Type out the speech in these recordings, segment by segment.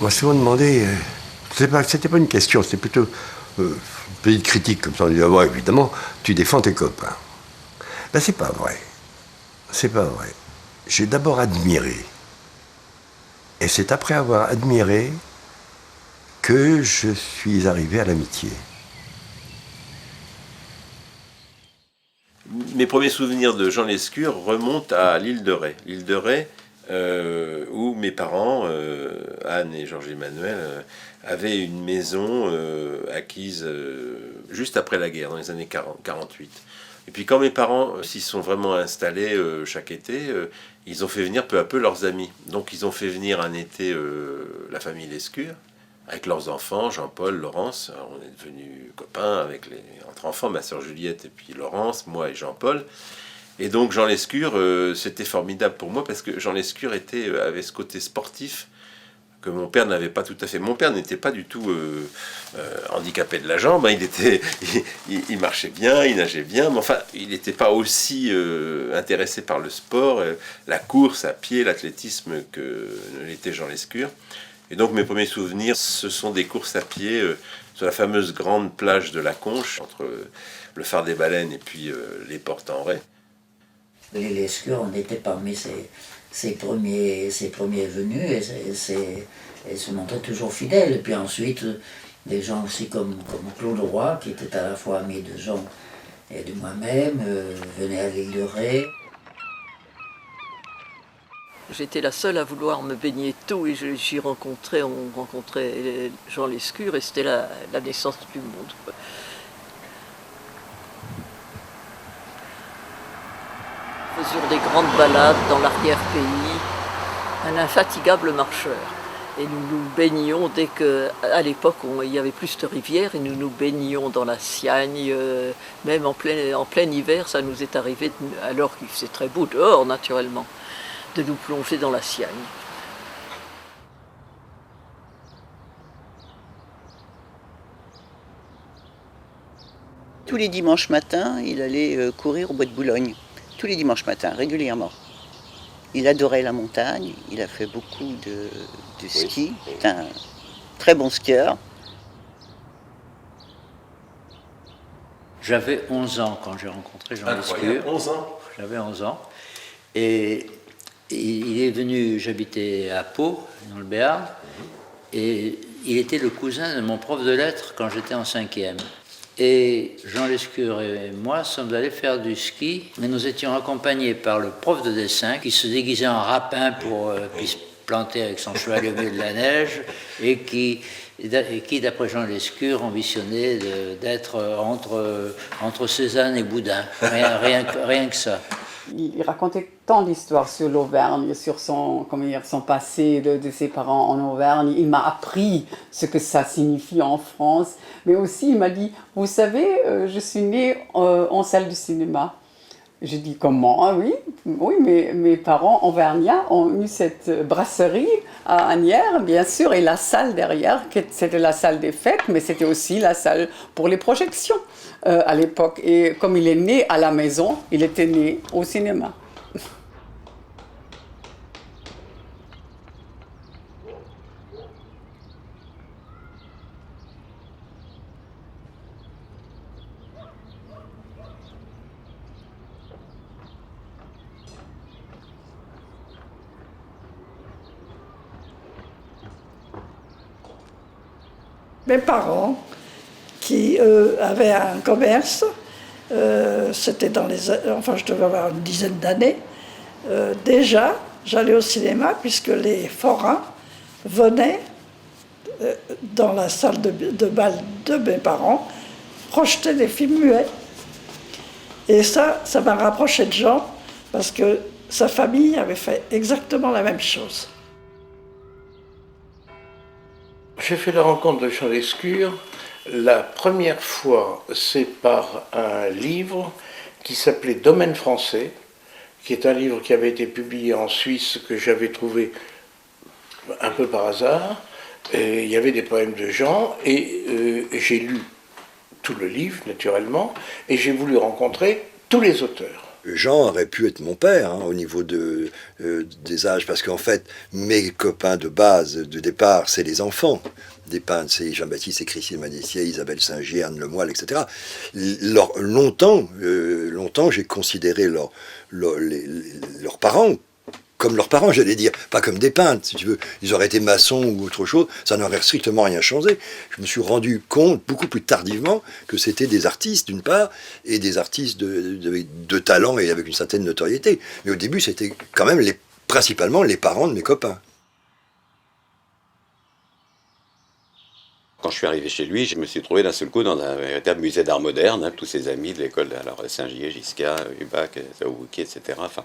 On m'a souvent demandé, c'était pas une question, c'était plutôt une petite critique, comme ça on dit, ah ouais, évidemment, tu défends tes copains. Ben c'est pas vrai. C'est pas vrai. J'ai d'abord admiré. Et c'est après avoir admiré que je suis arrivé à l'amitié. Mes premiers souvenirs de Jean Lescure remontent à l'île de Ré. L'île de Ré, où mes parents, Anne et Georges-Emmanuel, avaient une maison acquise juste après la guerre, dans les années 48. Et puis quand mes parents s'y sont vraiment installés chaque été, ils ont fait venir peu à peu leurs amis. Donc ils ont fait venir un été la famille Lescure, avec leurs enfants, Jean-Paul, Laurence. Alors, on est devenus copains avec entre enfants, ma sœur Juliette et puis Laurence, moi et Jean-Paul. Et donc Jean Lescure, c'était formidable pour moi parce que Jean Lescure avait ce côté sportif que mon père n'avait pas tout à fait. Mon père n'était pas du tout handicapé de la jambe. Hein. Il marchait bien, il nageait bien, mais enfin, il n'était pas aussi intéressé par le sport, la course à pied, l'athlétisme que l'était Jean Lescure. Et donc mes premiers souvenirs, ce sont des courses à pied sur la fameuse grande plage de la Conche, entre le phare des Baleines et puis les portes en Ré. Les Lescure, on était parmi ses premiers venus et se montraient toujours fidèles. Et puis ensuite, des gens aussi comme Claude Roy, qui était à la fois ami de Jean et de moi-même, venaient à l'île de Ré. J'étais la seule à vouloir me baigner tôt et on rencontrait Jean Lescure et c'était la naissance du monde. Nous faisions des grandes balades dans l'arrière-pays, un infatigable marcheur. Et nous nous baignions dès qu'à l'époque il y avait plus de rivières et nous nous baignions dans la Siagne, même en plein hiver, ça nous est arrivé, alors qu'il faisait très beau dehors naturellement, de nous plonger dans la Siagne. Tous les dimanches matins, il allait courir au bois de Boulogne. Tous les dimanches matins, régulièrement. Il adorait la montagne, il a fait beaucoup de ski. C'est un très bon skieur. J'avais 11 ans quand j'ai rencontré Jean Lescure. 11 ans. J'avais 11 ans. Et il est venu, j'habitais à Pau, dans le Béarn, et il était le cousin de mon prof de lettres quand j'étais en 5e. Et Jean Lescure et moi sommes allés faire du ski, mais nous étions accompagnés par le prof de dessin qui se déguisait en rapin pour puis se planter avec son cheval au milieu de la neige, et qui d'après Jean Lescure, ambitionnait d'être entre Cézanne et Boudin. Rien que ça. Il racontait tant d'histoires sur l'Auvergne, sur son passé de ses parents en Auvergne. Il m'a appris ce que ça signifie en France. Mais aussi, il m'a dit, vous savez, je suis née en salle de cinéma. J'ai dit, comment? Ah oui, mais mes parents auvergnats ont eu cette brasserie à Asnières, bien sûr, et la salle derrière, c'était la salle des fêtes, mais c'était aussi la salle pour les projections à l'époque. Et comme il est né à la maison, il était né au cinéma. Mes parents, qui avaient un commerce, c'était je devais avoir une dizaine d'années, déjà j'allais au cinéma puisque les forains venaient dans la salle de bal de mes parents projeter des films muets. Et ça m'a rapproché de Jean parce que sa famille avait fait exactement la même chose. J'ai fait la rencontre de Jean Lescure. La première fois, c'est par un livre qui s'appelait Domaine français, qui est un livre qui avait été publié en Suisse, que j'avais trouvé un peu par hasard. Et il y avait des poèmes de Jean, et j'ai lu tout le livre, naturellement, et j'ai voulu rencontrer tous les auteurs. Jean aurait pu être mon père au niveau des âges, parce qu'en fait, mes copains de base, de départ, c'est les enfants. Des peintres, c'est Jean-Baptiste et Christine Manessier, Isabelle Saint-Gier, Anne Lemoyle, etc. Longtemps, j'ai considéré leurs parents comme leurs parents, j'allais dire, pas comme des peintres, si tu veux. Ils auraient été maçons ou autre chose, ça n'aurait strictement rien changé. Je me suis rendu compte, beaucoup plus tardivement, que c'était des artistes, d'une part, et des artistes de talent et avec une certaine notoriété. Mais au début, c'était quand même principalement les parents de mes copains. Quand je suis arrivé chez lui, je me suis trouvé d'un seul coup dans un véritable musée d'art moderne, tous ses amis de l'école, alors Saint-Gier, Gisca, Hubac, Zawouki, etc. Enfin,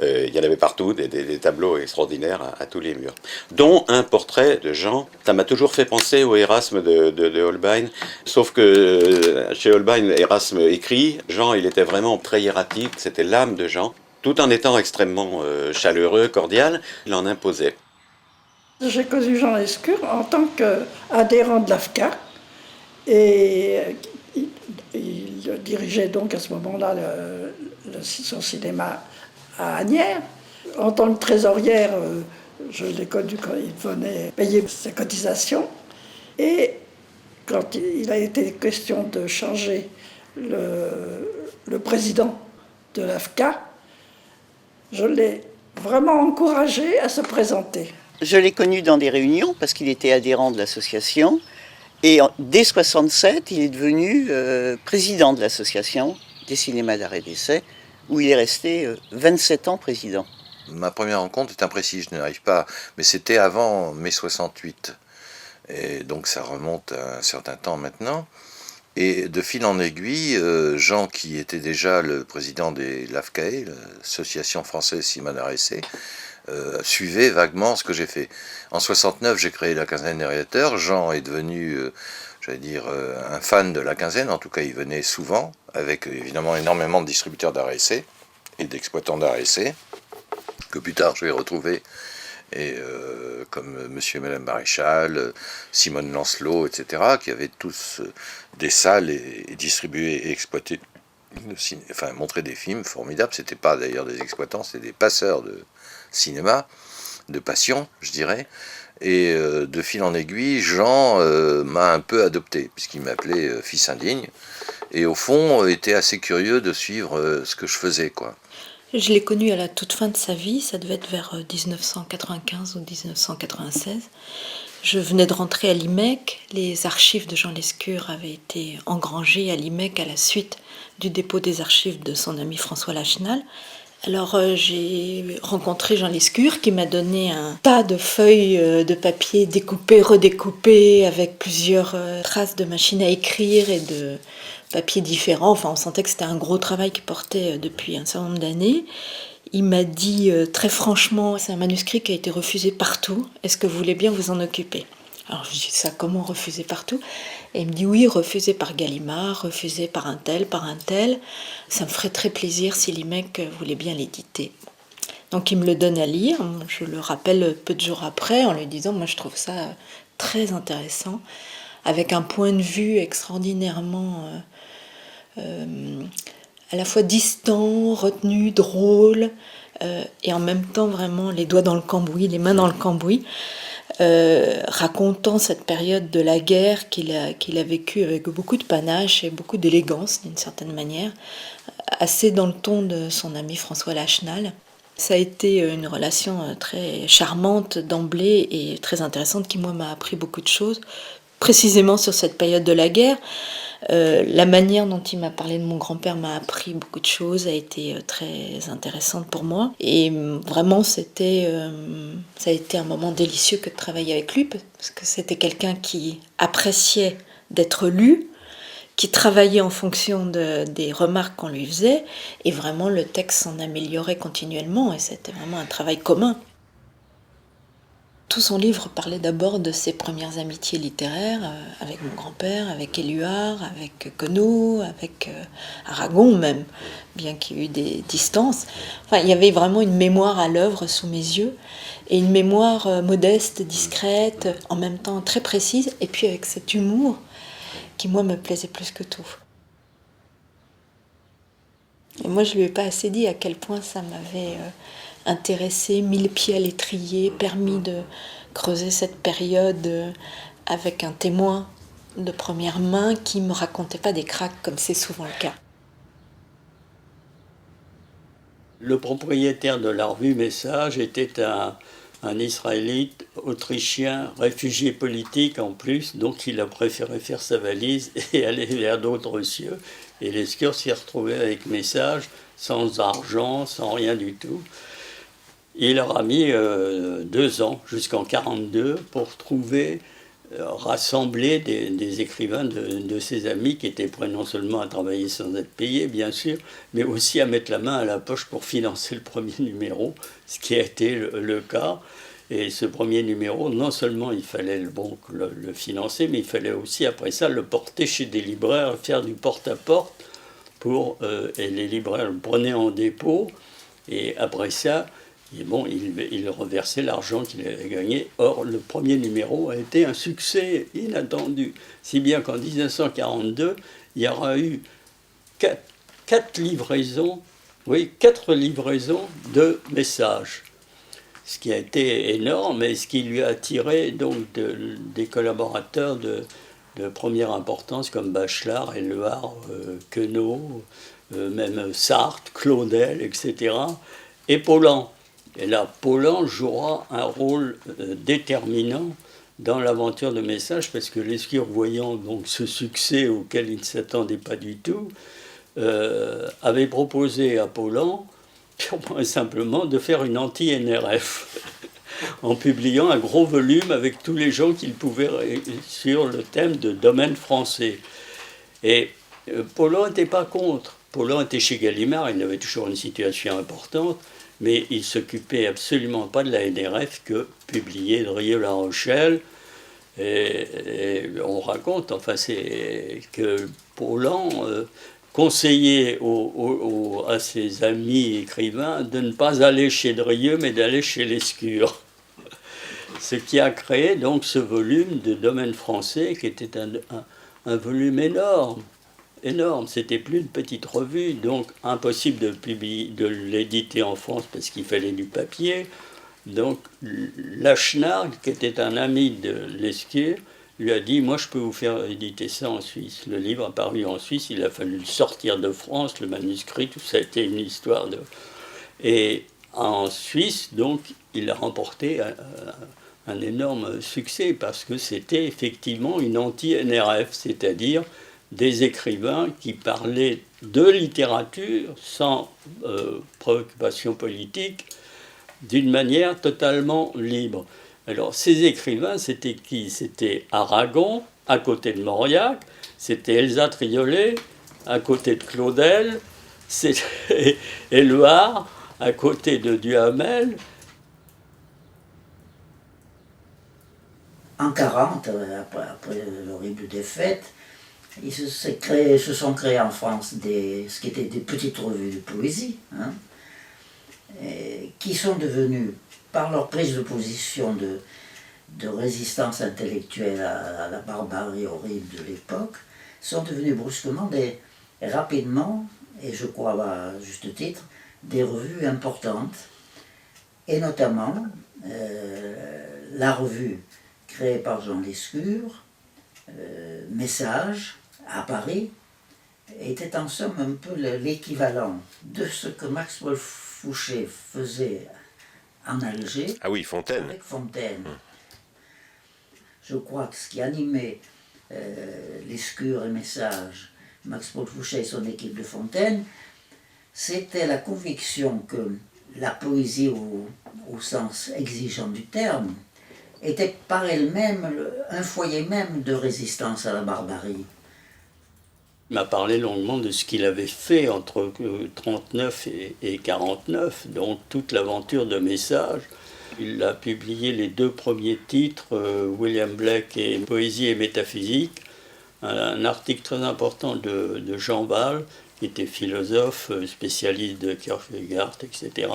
il y en avait partout, des tableaux extraordinaires à tous les murs. Dont un portrait de Jean. Ça m'a toujours fait penser au Erasme de Holbein, sauf que chez Holbein, Erasme écrit, Jean, il était vraiment très hiératique, c'était l'âme de Jean. Tout en étant extrêmement chaleureux, cordial, il en imposait. J'ai connu Jean Lescure en tant qu'adhérent de l'AFCA et il dirigeait donc à ce moment-là son cinéma à Asnières. En tant que trésorière, je l'ai connu quand il venait payer ses cotisations. Et quand il a été question de changer le président de l'AFCA, je l'ai vraiment encouragé à se présenter. Je l'ai connu dans des réunions parce qu'il était adhérent de l'association. Et dès 1967, il est devenu président de l'association des cinémas d'art et d'essai, où il est resté 27 ans président. Ma première rencontre est imprécise, je n'arrive pas, mais c'était avant mai 68. Et donc ça remonte à un certain temps maintenant. Et de fil en aiguille, Jean, qui était déjà le président de l'AFCAE, l'Association française cinéma d'art et d'essai, suivait vaguement ce que j'ai fait. En 69, j'ai créé la Quinzaine des réalisateurs. Jean est devenu, un fan de la Quinzaine. En tout cas, il venait souvent, avec évidemment énormément de distributeurs d'art et d'essai et d'exploitants d'art et d'essai, que plus tard je vais retrouver, et comme Monsieur et Madame Maréchal, Simone Lancelot, etc., qui avaient tous des salles et distribué et exploité, montré des films formidables. C'était pas d'ailleurs des exploitants, c'était des passeurs de cinéma, de passion, je dirais. Et de fil en aiguille, Jean m'a un peu adopté, puisqu'il m'appelait fils indigne, et au fond était assez curieux de suivre ce que je faisais, quoi. Je l'ai connu à la toute fin de sa vie, ça devait être vers 1995 ou 1996. Je venais de rentrer à l'IMEC, les archives de Jean Lescure avaient été engrangées à l'IMEC à la suite du dépôt des archives de son ami François Lachenal. Alors j'ai rencontré Jean Lescure qui m'a donné un tas de feuilles de papier découpées, redécoupées, avec plusieurs traces de machines à écrire et de papiers différents. Enfin, on sentait que c'était un gros travail qu'il portait depuis un certain nombre d'années. Il m'a dit très franchement, c'est un manuscrit qui a été refusé partout, est-ce que vous voulez bien vous en occuper ? Alors je dis ça, comment refusé partout ? Et il me dit oui, refusé par Gallimard, refusé par un tel, ça me ferait très plaisir si l'IMEC voulait bien l'éditer. Donc il me le donne à lire, je le rappelle peu de jours après en lui disant, moi je trouve ça très intéressant, avec un point de vue extraordinairement à la fois distant, retenu, drôle, et en même temps vraiment les doigts dans le cambouis, les mains dans le cambouis, racontant cette période de la guerre qu'il a vécue avec beaucoup de panache et beaucoup d'élégance d'une certaine manière, assez dans le ton de son ami François Lachenal. Ça a été une relation très charmante d'emblée et très intéressante qui, moi, m'a appris beaucoup de choses, précisément sur cette période de la guerre. La manière dont il m'a parlé de mon grand-père m'a appris beaucoup de choses, a été très intéressante pour moi. Et vraiment, ça a été un moment délicieux que de travailler avec lui, parce que c'était quelqu'un qui appréciait d'être lu, qui travaillait en fonction des remarques qu'on lui faisait, et vraiment le texte s'en améliorait continuellement, et c'était vraiment un travail commun. Tout son livre parlait d'abord de ses premières amitiés littéraires avec mon grand-père, avec Éluard, avec Queneau, avec Aragon même, bien qu'il y ait eu des distances. Enfin, il y avait vraiment une mémoire à l'œuvre sous mes yeux, et une mémoire modeste, discrète, en même temps très précise, et puis avec cet humour qui, moi, me plaisait plus que tout. Et moi, je ne lui ai pas assez dit à quel point ça m'avait intéressé, mis le pied à l'étrier, permis de creuser cette période avec un témoin de première main qui ne me racontait pas des cracks comme c'est souvent le cas. Le propriétaire de la revue Message était un Israélite autrichien, réfugié politique en plus, donc il a préféré faire sa valise et aller vers d'autres cieux. Et Lescure s'y est retrouvé avec Message, sans argent, sans rien du tout. Il aura mis 2 ans, jusqu'en 1942, pour trouver, rassembler des écrivains de ses amis qui étaient prêts non seulement à travailler sans être payés, bien sûr, mais aussi à mettre la main à la poche pour financer le premier numéro, ce qui a été le cas. Et ce premier numéro, non seulement il fallait le financer, mais il fallait aussi, après ça, le porter chez des libraires, faire du porte-à-porte, et les libraires le prenaient en dépôt, et après ça, il reversait l'argent qu'il avait gagné. Or, le premier numéro a été un succès inattendu, si bien qu'en 1942, il y aura eu 4 livraisons de Messages. Ce qui a été énorme et ce qui lui a attiré donc des collaborateurs de première importance comme Bachelard, Éluard, Queneau, même Sartre, Claudel, etc. et Paulan. Et là, Paulan jouera un rôle déterminant dans l'aventure de Messages parce que Lescure, voyant donc ce succès auquel il ne s'attendait pas du tout, avait proposé à Paulan purement et simplement de faire une anti-NRF en publiant un gros volume avec tous les gens qu'il pouvait sur le thème de domaine français. Et Paulan n'était pas contre. Paulan était chez Gallimard, il avait toujours une situation importante, mais il ne s'occupait absolument pas de la NRF que publiait Drieux-La Rochelle. Et on raconte, c'est que Paulan conseillait à ses amis écrivains de ne pas aller chez Drieux, mais d'aller chez Lescure. Ce qui a créé donc ce volume de Domaine français, qui était un volume énorme. C'était plus une petite revue, donc impossible de l'éditer en France parce qu'il fallait du papier. Donc Lachenard, qui était un ami de Lescure, lui a dit « Moi, je peux vous faire éditer ça en Suisse ». Le livre a paru en Suisse, il a fallu le sortir de France, le manuscrit, tout ça a été une histoire de... Et en Suisse, donc, il a remporté un énorme succès parce que c'était effectivement une anti-NRF, c'est-à-dire des écrivains qui parlaient de littérature sans préoccupation politique, d'une manière totalement libre. Alors, ces écrivains, c'était qui? C'était Aragon, à côté de Mauriac, c'était Elsa Triolet, à côté de Claudel, c'était Éluard, à côté de Duhamel. En 1940, après l'horrible défaite, ils se sont créés en France ce qui étaient des petites revues de poésie, qui sont devenues, par leur prise de position de résistance intellectuelle à la barbarie horrible de l'époque, sont devenues brusquement, rapidement, et je crois à juste titre, des revues importantes, et notamment la revue créée par Jean Lescure, Messages, à Paris, était en somme un peu l'équivalent de ce que Maxwell Fouché faisait en Alger. Ah oui, Fontaine. Avec Fontaine. Je crois que ce qui animait Lescure et Messages, Maxwell Fouché et son équipe de Fontaine, c'était la conviction que la poésie au sens exigeant du terme était par elle-même un foyer même de résistance à la barbarie. Il m'a parlé longuement de ce qu'il avait fait entre 1939 et 1949, donc toute l'aventure de Messages. Il a publié les 2 premiers titres, William Blake et Poésie et métaphysique, un article très important de Jean Val, qui était philosophe, spécialiste de Kierkegaard, etc.,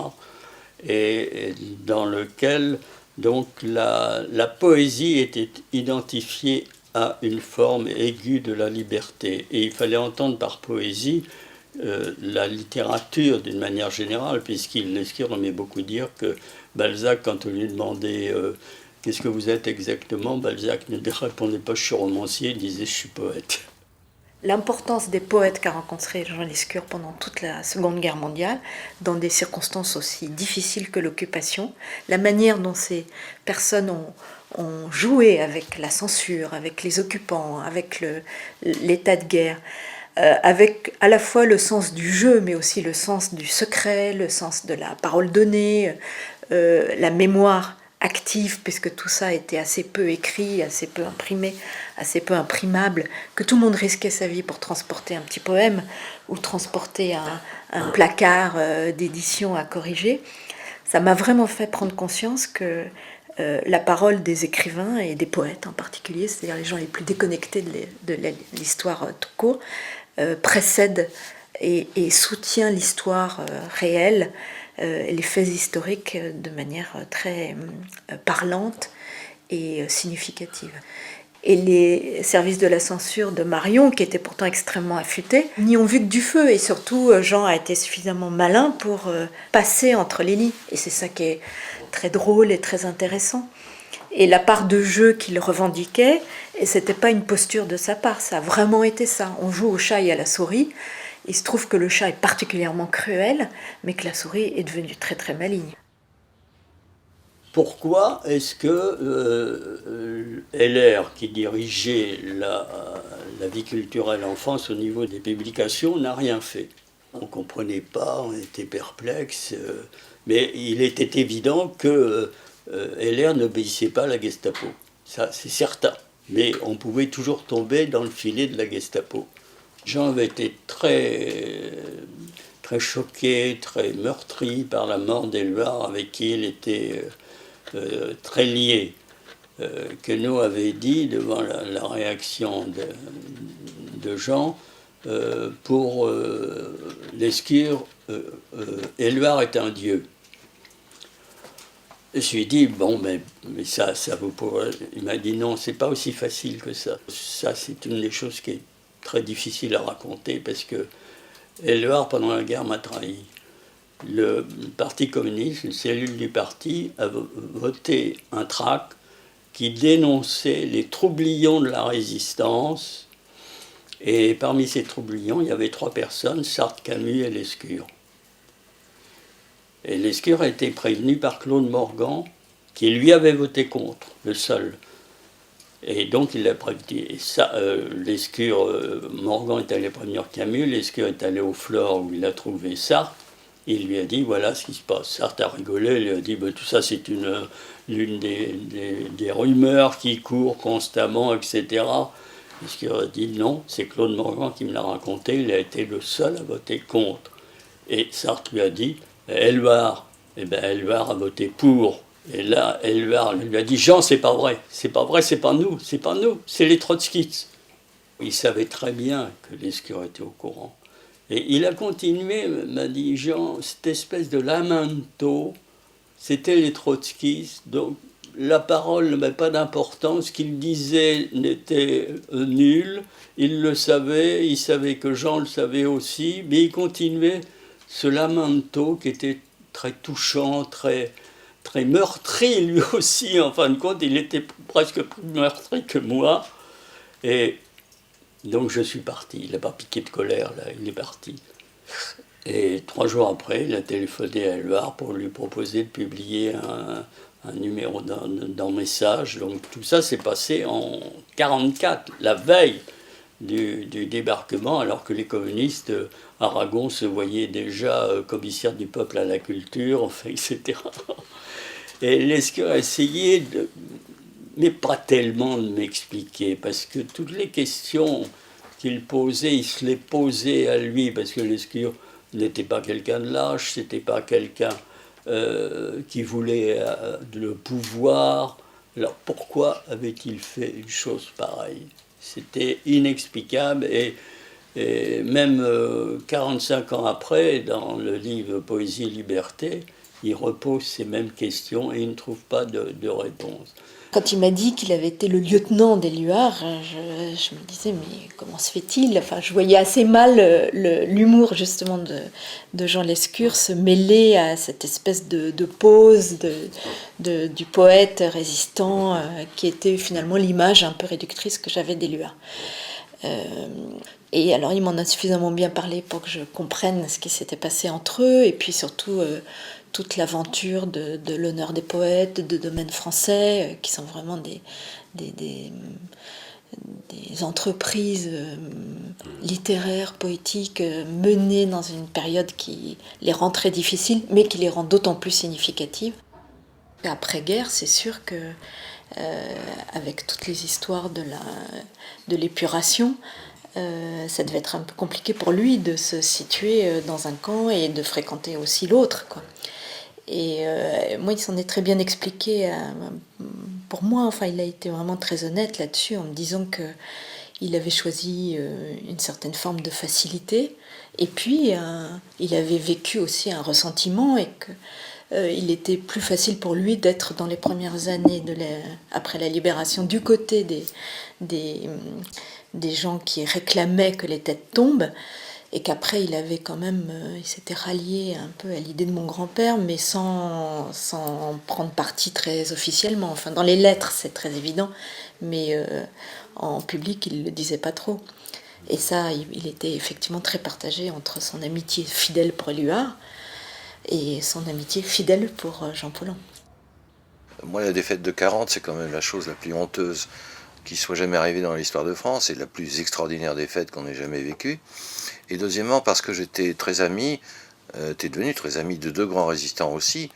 et dans lequel donc la poésie était identifiée à une forme aiguë de la liberté. Et il fallait entendre par poésie la littérature d'une manière générale, Lescure aimait beaucoup dire que Balzac, quand on lui demandait qu'est-ce que vous êtes exactement, Balzac ne répondait pas je suis romancier, il disait je suis poète. L'importance des poètes qu'a rencontré Jean Lescure pendant toute la Seconde Guerre mondiale, dans des circonstances aussi difficiles que l'occupation, la manière dont ces personnes ont joué avec la censure, avec les occupants, avec l'état de guerre, avec à la fois le sens du jeu, mais aussi le sens du secret, le sens de la parole donnée, la mémoire active, puisque tout ça était assez peu écrit, assez peu imprimé, assez peu imprimable, que tout le monde risquait sa vie pour transporter un petit poème ou transporter un placard d'édition à corriger. Ça m'a vraiment fait prendre conscience que la parole des écrivains et des poètes en particulier, c'est-à-dire les gens les plus déconnectés de l'histoire tout court, précède et soutient l'histoire réelle, les faits historiques de manière très parlante et significative. Et les services de la censure de Marion, qui étaient pourtant extrêmement affûtés, n'y ont vu que du feu. Et surtout, Jean a été suffisamment malin pour passer entre les lits. Et c'est ça qui est très drôle et très intéressant. Et la part de jeu qu'il revendiquait, et c'était pas une posture de sa part, ça a vraiment été ça. On joue au chat et à la souris. Il se trouve que le chat est particulièrement cruel, mais que la souris est devenue très très maligne. Pourquoi est-ce que LR, qui dirigeait la vie culturelle en France au niveau des publications, n'a rien fait? On ne comprenait pas, on était perplexe, mais il était évident que LR n'obéissait pas à la Gestapo. Ça, c'est certain. Mais on pouvait toujours tomber dans le filet de la Gestapo. Jean avait été très choqué, très meurtri par la mort d'Éluard, avec qui il était très lié. Queneau avait dit, devant la réaction de Jean, pour Lescure, Éluard est un dieu. Et je lui ai dit, bon, mais ça vous pourrait... Il m'a dit, non, c'est pas aussi facile que ça. Ça, c'est une des choses qui est très difficile à raconter, parce que Éluard, pendant la guerre, m'a trahi. Le Parti communiste, une cellule du parti, a voté un tract qui dénonçait les troublions de la résistance. Et parmi ces troublions, il y avait 3 personnes, Sartre, Camus et Lescure. Et Lescure a été prévenu par Claude Morgan, qui lui avait voté contre, le seul. Et donc il l'a prévenu. Et ça, Lescure, Morgan est allé prévenir Camus, Lescure est allé au Flore où il a trouvé Sartre. Il lui a dit, voilà ce qui se passe. Sartre a rigolé, il lui a dit, tout ça c'est l'une des rumeurs qui courent constamment, etc. Lescure a dit, non, c'est Claude Morgan qui me l'a raconté, il a été le seul à voter contre. Et Sartre lui a dit, Éluard, Éluard a voté pour. Et là, Éluard lui a dit, Jean, c'est pas vrai, c'est pas nous, c'est les trotskistes. Il savait très bien que Lescure était au courant. Et il a continué, m'a dit Jean, cette espèce de lamento, c'était les trotskistes, donc la parole n'avait pas d'importance, ce qu'il disait n'était nul, il le savait, il savait que Jean le savait aussi, mais il continuait ce lamento qui était très touchant, très meurtri lui aussi, en fin de compte, il était presque plus meurtri que moi. Et donc je suis parti, il n'a pas piqué de colère, là, il est parti. Et 3 jours après, il a téléphoné à Éluard pour lui proposer de publier un numéro dans Message. Donc tout ça s'est passé en 1944, la veille du débarquement, alors que les communistes, Aragon se voyait déjà commissaire du peuple à la culture, enfin, etc. Et Lescure a essayé mais pas tellement de m'expliquer, parce que toutes les questions qu'il posait, il se les posait à lui, parce que Lescure n'était pas quelqu'un de lâche, c'était pas quelqu'un qui voulait le pouvoir. Alors pourquoi avait-il fait une chose pareille? C'était inexplicable, et même 45 ans après, dans le livre Poésie et Liberté, il repose ces mêmes questions et il ne trouve pas de réponse. Quand il m'a dit qu'il avait été le lieutenant d'Éluard, je me disais, mais comment se fait-il? Enfin, je voyais assez mal l'humour justement de Jean Lescure se mêler à cette espèce de pose du poète résistant qui était finalement l'image un peu réductrice que j'avais d'Éluard. Et alors il m'en a suffisamment bien parlé pour que je comprenne ce qui s'était passé entre eux, et puis surtout toute l'aventure de l'honneur des poètes, de Domaine français, qui sont vraiment des entreprises littéraires, poétiques, menées dans une période qui les rend très difficiles, mais qui les rend d'autant plus significatives. Après-guerre, c'est sûr que avec toutes les histoires de l'épuration, ça devait être un peu compliqué pour lui de se situer dans un camp et de fréquenter aussi l'autre, quoi. Et moi, il s'en est très bien expliqué pour moi. Enfin, il a été vraiment très honnête là-dessus en me disant qu'il avait choisi une certaine forme de facilité. Et puis, il avait vécu aussi un ressentiment et qu'il était plus facile pour lui d'être dans les premières années après la libération du côté des gens qui réclamaient que les têtes tombent. Et qu'après, il s'était rallié un peu à l'idée de mon grand-père, mais sans prendre parti très officiellement. Enfin, dans les lettres, c'est très évident, mais en public, il ne le disait pas trop. Et ça, il était effectivement très partagé entre son amitié fidèle pour Éluard et son amitié fidèle pour Jean Paulhan. Moi, la défaite de 40, c'est quand même la chose la plus honteuse qui soit jamais arrivée dans l'histoire de France, et la plus extraordinaire défaite qu'on ait jamais vécue. Et deuxièmement, parce que j'étais très ami, t'es devenu très ami de deux grands résistants aussi,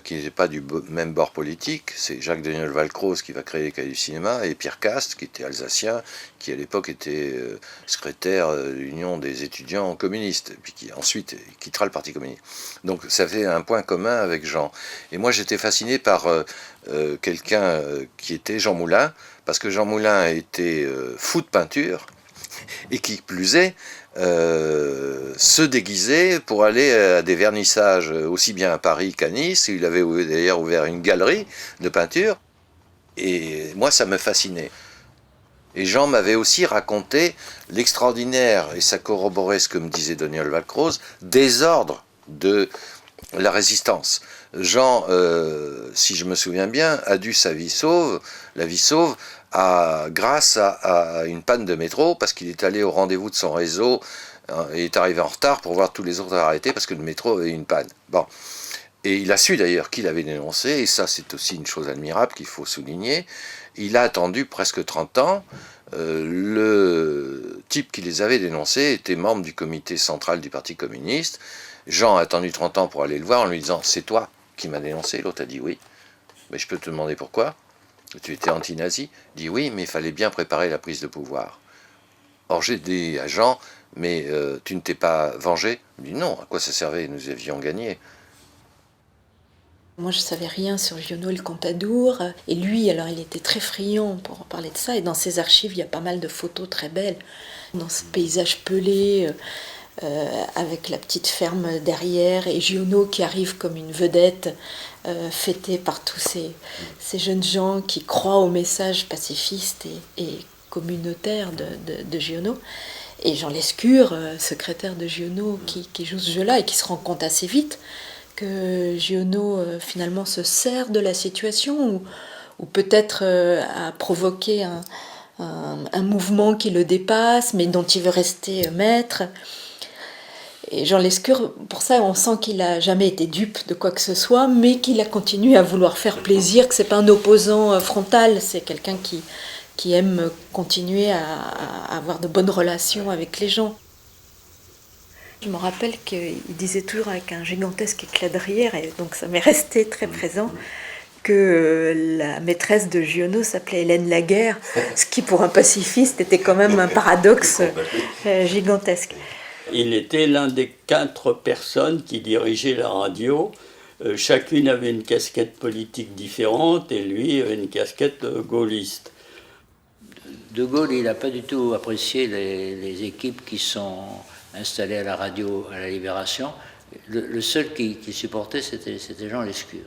qui n'étaient pas du même bord politique. C'est Jacques-Daniel Valcroze qui va créer les Cahiers du cinéma, et Pierre Cast, qui était alsacien, qui à l'époque était secrétaire de l'Union des étudiants communistes, puis qui ensuite quittera le Parti communiste. Donc ça fait un point commun avec Jean. Et moi j'étais fasciné par quelqu'un qui était Jean Moulin, parce que Jean Moulin était fou de peinture, et qui plus est, se déguisait pour aller à des vernissages aussi bien à Paris qu'à Nice. Il avait d'ailleurs ouvert une galerie de peinture, et moi ça me fascinait. Et Jean m'avait aussi raconté l'extraordinaire, et ça corroborait ce que me disait Daniel Valcroze, désordre de la résistance. Jean, si je me souviens bien, a dû la vie sauve, grâce à une panne de métro, parce qu'il est allé au rendez-vous de son réseau et est arrivé en retard pour voir tous les autres arrêtés parce que le métro avait une panne. Bon. Et il a su d'ailleurs qu'il avait dénoncé, et ça c'est aussi une chose admirable qu'il faut souligner. Il a attendu presque 30 ans. Le type qui les avait dénoncés était membre du comité central du Parti communiste. Jean a attendu 30 ans pour aller le voir en lui disant « C'est toi qui m'as dénoncé ?» L'autre a dit « Oui. » « Mais je peux te demander pourquoi ? Tu étais anti-nazi ?» Il dit « Oui, mais il fallait bien préparer la prise de pouvoir. » Or j'ai dit à Jean « Mais tu ne t'es pas vengé ?» Il dit « Non, à quoi ça servait ? Nous avions gagné. » Moi, je ne savais rien sur Giono et le Contadour. Et lui, alors, il était très friand pour parler de ça. Et dans ses archives, il y a pas mal de photos très belles. Dans ce paysage pelé, avec la petite ferme derrière, et Giono qui arrive comme une vedette, fêté par tous ces jeunes gens qui croient au message pacifiste et communautaire de Giono. Et Jean Lescure, secrétaire de Giono, qui joue ce jeu-là et qui se rend compte assez vite que Giono finalement se sert de la situation ou peut-être a provoqué un mouvement qui le dépasse mais dont il veut rester maître. Et Jean Lescure, pour ça, on sent qu'il n'a jamais été dupe de quoi que ce soit, mais qu'il a continué à vouloir faire plaisir, que ce n'est pas un opposant frontal, c'est quelqu'un qui aime continuer à avoir de bonnes relations avec les gens. Je me rappelle qu'il disait toujours avec un gigantesque éclat de rire, et donc ça m'est resté très présent, que la maîtresse de Giono s'appelait Hélène Laguerre, ce qui pour un pacifiste était quand même un paradoxe gigantesque. Il était l'un des 4 personnes qui dirigeaient la radio. Chacune avait une casquette politique différente et lui avait une casquette gaulliste. De Gaulle, il n'a pas du tout apprécié les équipes qui sont installées à la radio à la Libération. Le seul qui supportait, c'était Jean Lescure.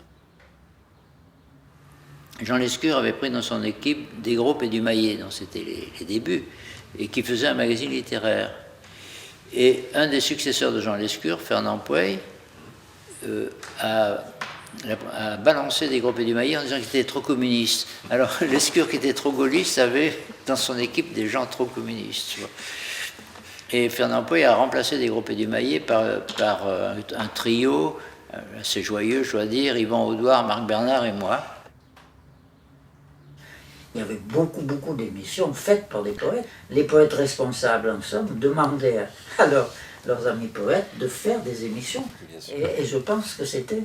Jean Lescure avait pris dans son équipe des Groupes et du Maillet, dont c'était les débuts, et qui faisait un magazine littéraire. Et un des successeurs de Jean Lescure, Fernand Pouey, a balancé des Groupes et du Maillet en disant qu'il était trop communiste. Alors Lescure, qui était trop gaulliste, avait dans son équipe des gens trop communistes. Tu vois. Et Fernand Pouey a remplacé des Groupes et du Maillet par un trio assez joyeux, je dois dire, Yvan Audouard, Marc Bernard et moi. Il y avait beaucoup d'émissions faites par des poètes. Les poètes responsables, en somme, demandaient à leurs amis poètes de faire des émissions. Et je pense que c'était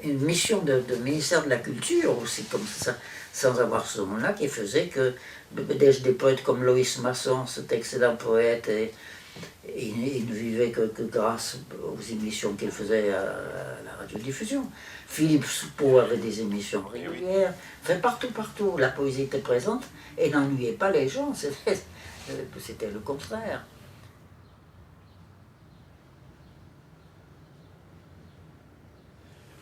une mission de ministère de la Culture aussi, comme ça, sans avoir ce nom-là, qui faisait que des poètes comme Loïs Masson, cet excellent poète, il ne vivait que grâce aux émissions qu'il faisait à la radiodiffusion. Philippe Soupeau avait des émissions régulières. Enfin, partout, la poésie était présente et n'ennuyait pas les gens. C'était le contraire.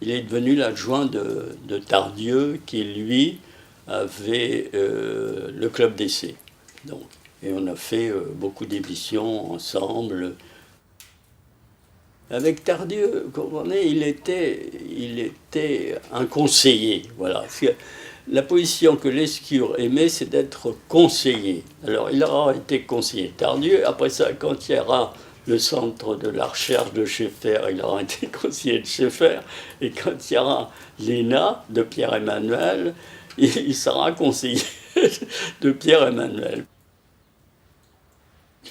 Il est devenu l'adjoint de Tardieu, qui lui avait le club d'essai. Donc, et on a fait beaucoup d'émissions ensemble. Avec Tardieu, vous comprenez, il était un conseiller. Voilà. Parce que la position que Lescure aimait, c'est d'être conseiller. Alors, il aura été conseiller Tardieu. Après ça, quand il y aura le centre de la recherche de Schaeffer, il aura été conseiller de Schaeffer. Et quand il y aura l'ENA de Pierre-Emmanuel, il sera conseiller de Pierre-Emmanuel.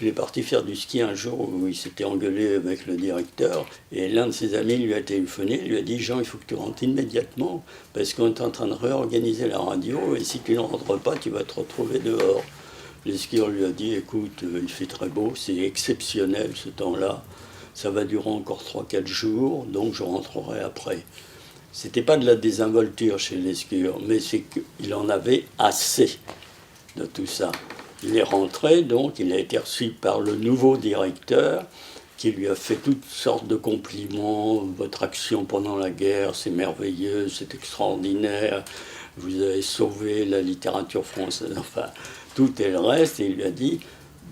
Il est parti faire du ski un jour où il s'était engueulé avec le directeur et l'un de ses amis lui a téléphoné, lui a dit « Jean, il faut que tu rentres immédiatement parce qu'on est en train de réorganiser la radio et si tu ne rentres pas, tu vas te retrouver dehors. » Lescure lui a dit « Écoute, il fait très beau, c'est exceptionnel ce temps-là, ça va durer encore 3-4 jours, donc je rentrerai après. » C'était pas de la désinvolture chez Lescure, mais c'est qu'il en avait assez de tout ça. Il est rentré, donc il a été reçu par le nouveau directeur qui lui a fait toutes sortes de compliments. Votre action pendant la guerre, c'est merveilleux, c'est extraordinaire. Vous avez sauvé la littérature française, enfin, tout et le reste. Et il lui a dit,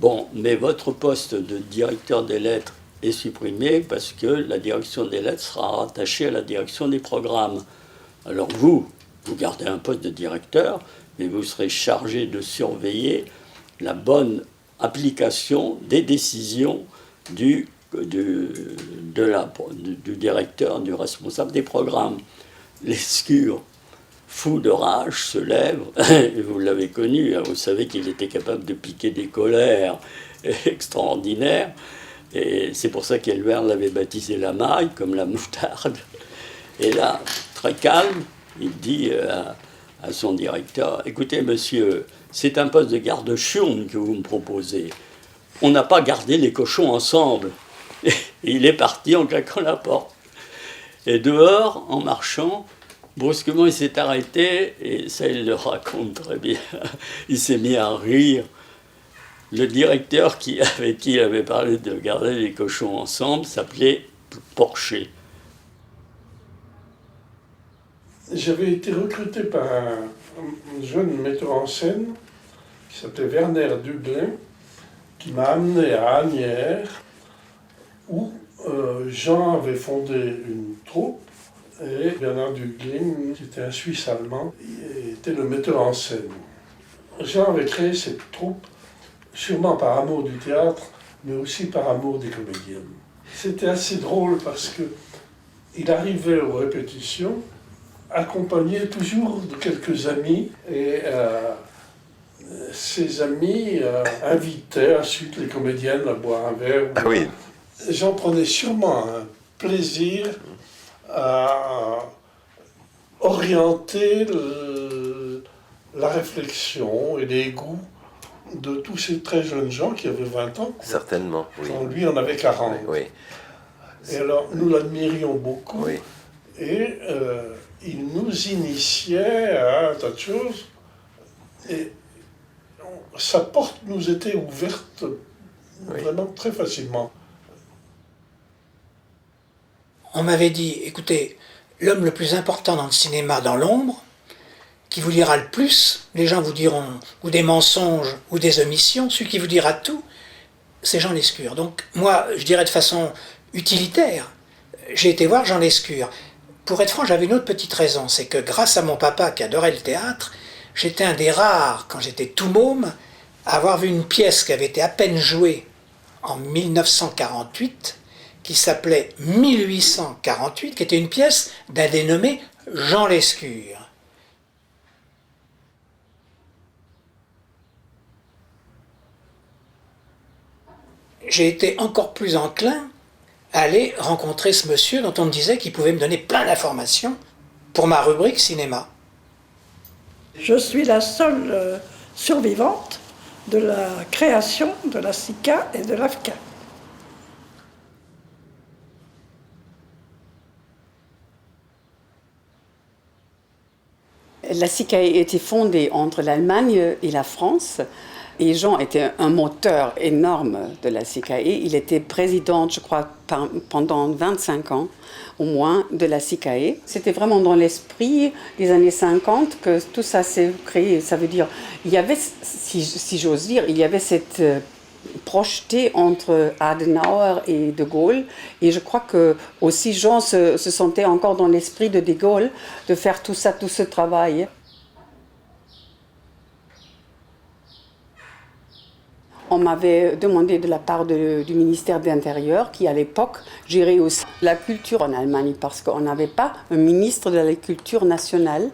bon, mais votre poste de directeur des lettres est supprimé parce que la direction des lettres sera rattachée à la direction des programmes. Alors vous gardez un poste de directeur, mais vous serez chargé de surveiller la bonne application des décisions du directeur, du responsable des programmes. Lescure, fou de rage, se lève, et vous l'avez connu, vous savez qu'il était capable de piquer des colères extraordinaires, et c'est pour ça qu'Elverne l'avait baptisé la maille, comme la moutarde. Et là, très calme, il dit à son directeur, écoutez monsieur, c'est un poste de garde-chiourme que vous me proposez. On n'a pas gardé les cochons ensemble. Et il est parti en claquant la porte. Et dehors, en marchant, brusquement, il s'est arrêté, et ça, il le raconte très bien. Il s'est mis à rire. Le directeur avec qui il avait parlé de garder les cochons ensemble s'appelait Porcher. J'avais été recruté par un jeune metteur en scène qui s'appelait Werner Dublin, qui m'a amené à Asnières, où Jean avait fondé une troupe, et Bernard Dublin, qui était un Suisse allemand, était le metteur en scène. Jean avait créé cette troupe, sûrement par amour du théâtre, mais aussi par amour des comédiennes. C'était assez drôle parce qu'il arrivait aux répétitions, accompagné toujours de quelques amis, et ces amis invitaient ensuite les comédiennes à boire un verre. Ah oui. J'en prenais sûrement un plaisir à orienter la réflexion et les goûts de tous ces très jeunes gens qui avaient 20 ans. Quoi. Certainement, oui. Quand lui en avait 40. Oui. Et alors, nous l'admirions beaucoup. Oui. Et il nous initiait à un tas de choses. Et sa porte nous était ouverte vraiment très facilement. On m'avait dit, écoutez, l'homme le plus important dans le cinéma, dans l'ombre, qui vous dira le plus, les gens vous diront ou des mensonges ou des omissions, celui qui vous dira tout, c'est Jean Lescure. Donc moi, je dirais de façon utilitaire, j'ai été voir Jean Lescure. Pour être franc, j'avais une autre petite raison, c'est que grâce à mon papa qui adorait le théâtre, j'étais un des rares, quand j'étais tout môme, à avoir vu une pièce qui avait été à peine jouée en 1948, qui s'appelait 1848, qui était une pièce d'un dénommé Jean Lescure. J'ai été encore plus enclin à aller rencontrer ce monsieur dont on me disait qu'il pouvait me donner plein d'informations pour ma rubrique cinéma. Je suis la seule survivante de la création de la SICA et de l'AFCA. La SICA a été fondée entre l'Allemagne et la France. Et Jean était un moteur énorme de la SICAE. Il était président, je crois, pendant 25 ans au moins, de la SICAE. C'était vraiment dans l'esprit des années 50 que tout ça s'est créé. Ça veut dire, il y avait, si j'ose dire, il y avait cette projeté entre Adenauer et De Gaulle. Et je crois que aussi Jean se sentait encore dans l'esprit de Gaulle de faire tout ça, tout ce travail. On m'avait demandé de la part du ministère de l'Intérieur, qui à l'époque gérait aussi la culture en Allemagne, parce qu'on n'avait pas un ministre de la culture nationale.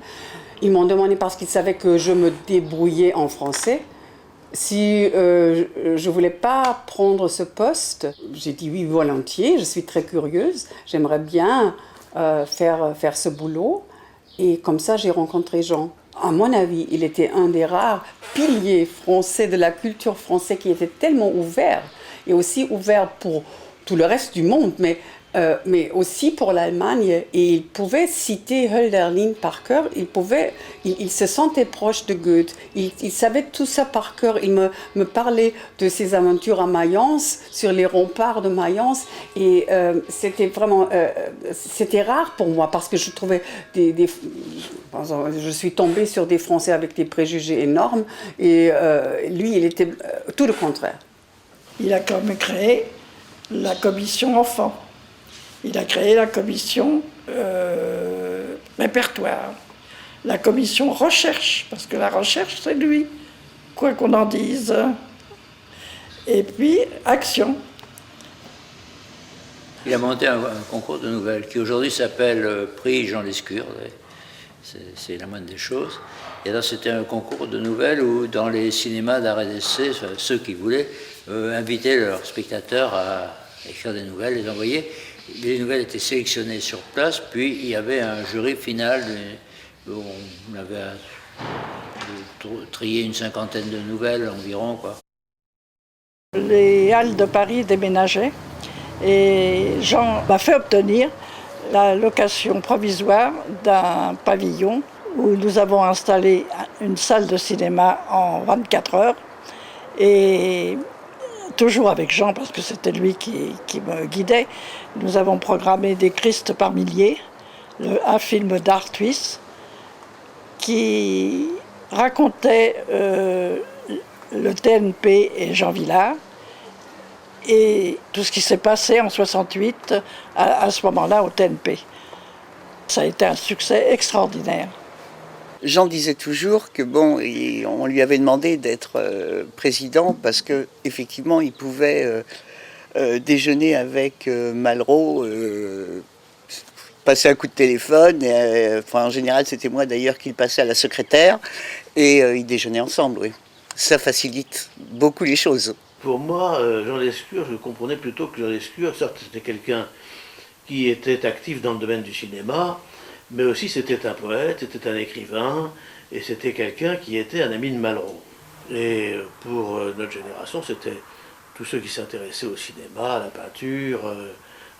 Ils m'ont demandé, parce qu'ils savaient que je me débrouillais en français, si je ne voulais pas prendre ce poste. J'ai dit oui, volontiers, je suis très curieuse, j'aimerais bien faire ce boulot. Et comme ça, j'ai rencontré Jean. À mon avis, il était un des rares piliers français de la culture française qui était tellement ouvert, et aussi ouvert pour tout le reste du monde, mais aussi pour l'Allemagne. Et il pouvait citer Hölderlin par cœur, il se sentait proche de Goethe, il savait tout ça par cœur. Il me parlait de ses aventures à Mayence, sur les remparts de Mayence, et c'était vraiment, c'était rare pour moi, parce que je trouvais je suis tombée sur des Français avec des préjugés énormes, et lui, il était tout le contraire. Il a quand même créé la commission enfants. Il a créé la commission répertoire, la commission recherche, parce que la recherche, c'est lui, quoi qu'on en dise. Et puis, action. Il a monté un concours de nouvelles qui aujourd'hui s'appelle Prix Jean Lescure. C'est la moindre des choses. Et là, c'était un concours de nouvelles où, dans les cinémas d'arrêt d'essai, ceux qui voulaient invitaient leurs spectateurs à écrire des nouvelles, les envoyer. Les nouvelles étaient sélectionnées sur place, puis il y avait un jury final où on avait trié une cinquantaine de nouvelles environ, quoi. Les Halles de Paris déménageaient et Jean m'a fait obtenir la location provisoire d'un pavillon où nous avons installé une salle de cinéma en 24 heures. Et toujours avec Jean, parce que c'était lui qui me guidait, nous avons programmé des Christ par milliers, un film d'Artuis qui racontait le TNP et Jean Vilar et tout ce qui s'est passé en 68 à ce moment-là au TNP. Ça a été un succès extraordinaire. Jean disait toujours que bon, on lui avait demandé d'être président parce que effectivement, il pouvait déjeuner avec Malraux, passer un coup de téléphone. En général, c'était moi d'ailleurs qui le passais à la secrétaire et ils déjeunaient ensemble. Oui, ça facilite beaucoup les choses. Pour moi, Jean Lescure, je comprenais plutôt que Jean Lescure, certes, c'était quelqu'un qui était actif dans le domaine du cinéma. Mais aussi c'était un poète, c'était un écrivain, et c'était quelqu'un qui était un ami de Malraux. Et pour notre génération, c'était tous ceux qui s'intéressaient au cinéma, à la peinture,